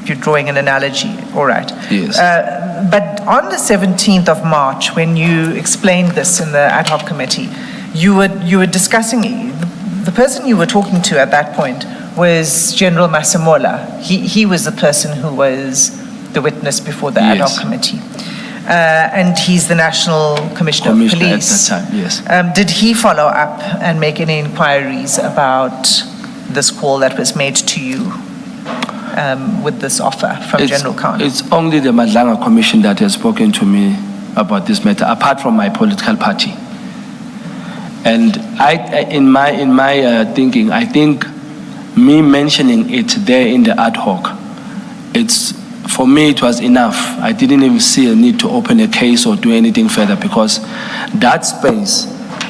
You're drawing an analogy, all right. Yes. But on the 17th of March, when you explained this in the ad hoc committee, you were discussing, the person you were talking to at that point was General Masemola. He was the person who was the witness before the ad hoc Yes. committee. And he's the National Commissioner of Commissioner at Police. that time, yes. Did he follow up and make any inquiries about this call that was made to you with this offer from General Khan? It's only the Madlanga Commission that has spoken to me about this matter, apart from my political party. And in my thinking, I think me mentioning it there in the ad hoc, for me it was enough. I didn't even see a need to open a case or do anything further because that space,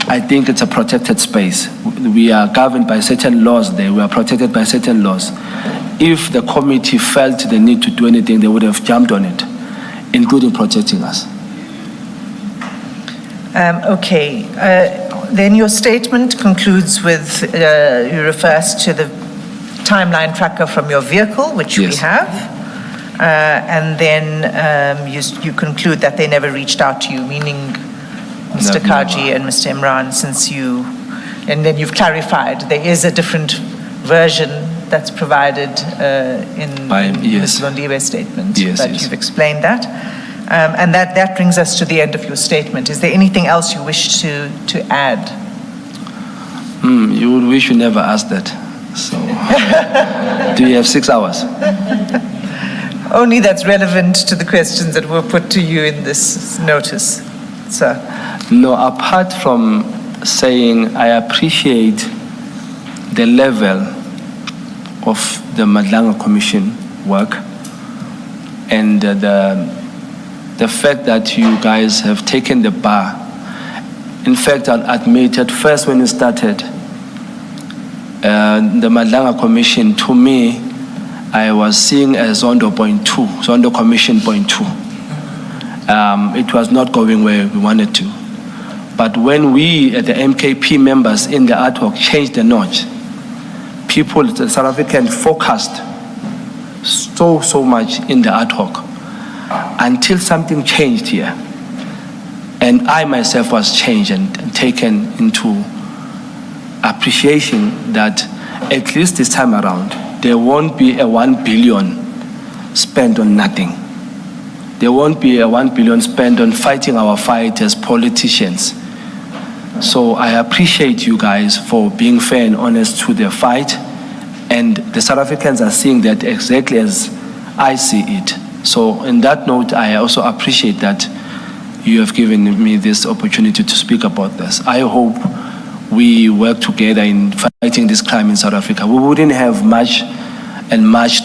I think it's a protected space. We are governed by certain laws there. We are protected by certain laws. If the committee felt the need to do anything, they would have jumped on it, including protecting us. Okay. Then your statement concludes with, you refers to the timeline tracker from your vehicle, which we Yes. have. And then you conclude that they never reached out to you, meaning Mr. Never. Kaji and Mr. Imran, and then you've clarified there is a different version that's provided in yes. Mr. Londiwe's statement. Yes, but yes. you've explained that. And that brings us to the end of your statement. Is there anything else you wish to add? You would wish you never asked that. So, do you have 6 hours? Only that's relevant to the questions that were put to you in this notice, sir. No, apart from saying I appreciate the level of the Madlanga Commission work and the fact that you guys have taken the bar. In fact, I'll admit at first when it started, the Madlanga Commission, to me, I was seeing as Zondo .2, Zondo Commission .2. It was not going where we wanted to. But when we, the MKP members in the ad hoc, changed the notch, people, the South Africans focused so much in the ad hoc until something changed here. And I myself was changed and taken into appreciation that at least this time around, there won't be a 1 billion spent on nothing. There won't be a 1 billion spent on fighting our fight as politicians. So I appreciate you guys for being fair and honest to the fight. And the South Africans are seeing that exactly as I see it. So in that note, I also appreciate that you have given me this opportunity to speak about this. I hope we work together in fighting this crime in South Africa. We wouldn't have much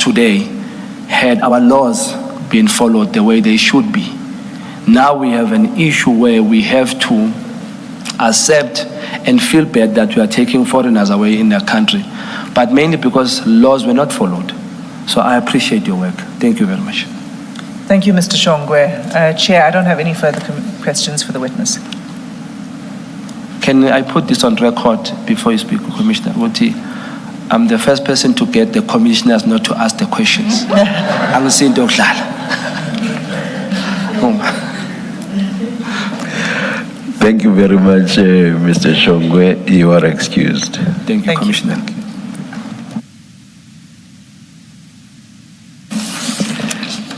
today had our laws been followed the way they should be. Now we have an issue where we have to accept and feel bad that we are taking foreigners away in their country, but mainly because laws were not followed. So I appreciate your work. Thank you very much. Thank you, Mr. Shongwe. Chair, I don't have any further questions for the witness. Can I put this on record before you speak, Commissioner Wuti? I'm the first person to get the commissioners not to ask the questions. I'm saying Thank you very much, Mr. Shongwe. You are excused. Thank you, Commissioner.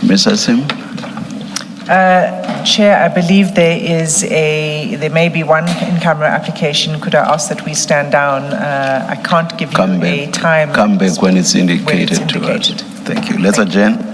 Ms. Asim? Chair, I believe there may be one in-camera application. Could I ask that we stand down? I can't give you a time. Come back when it's indicated to us. Thank you. Let's adjourn.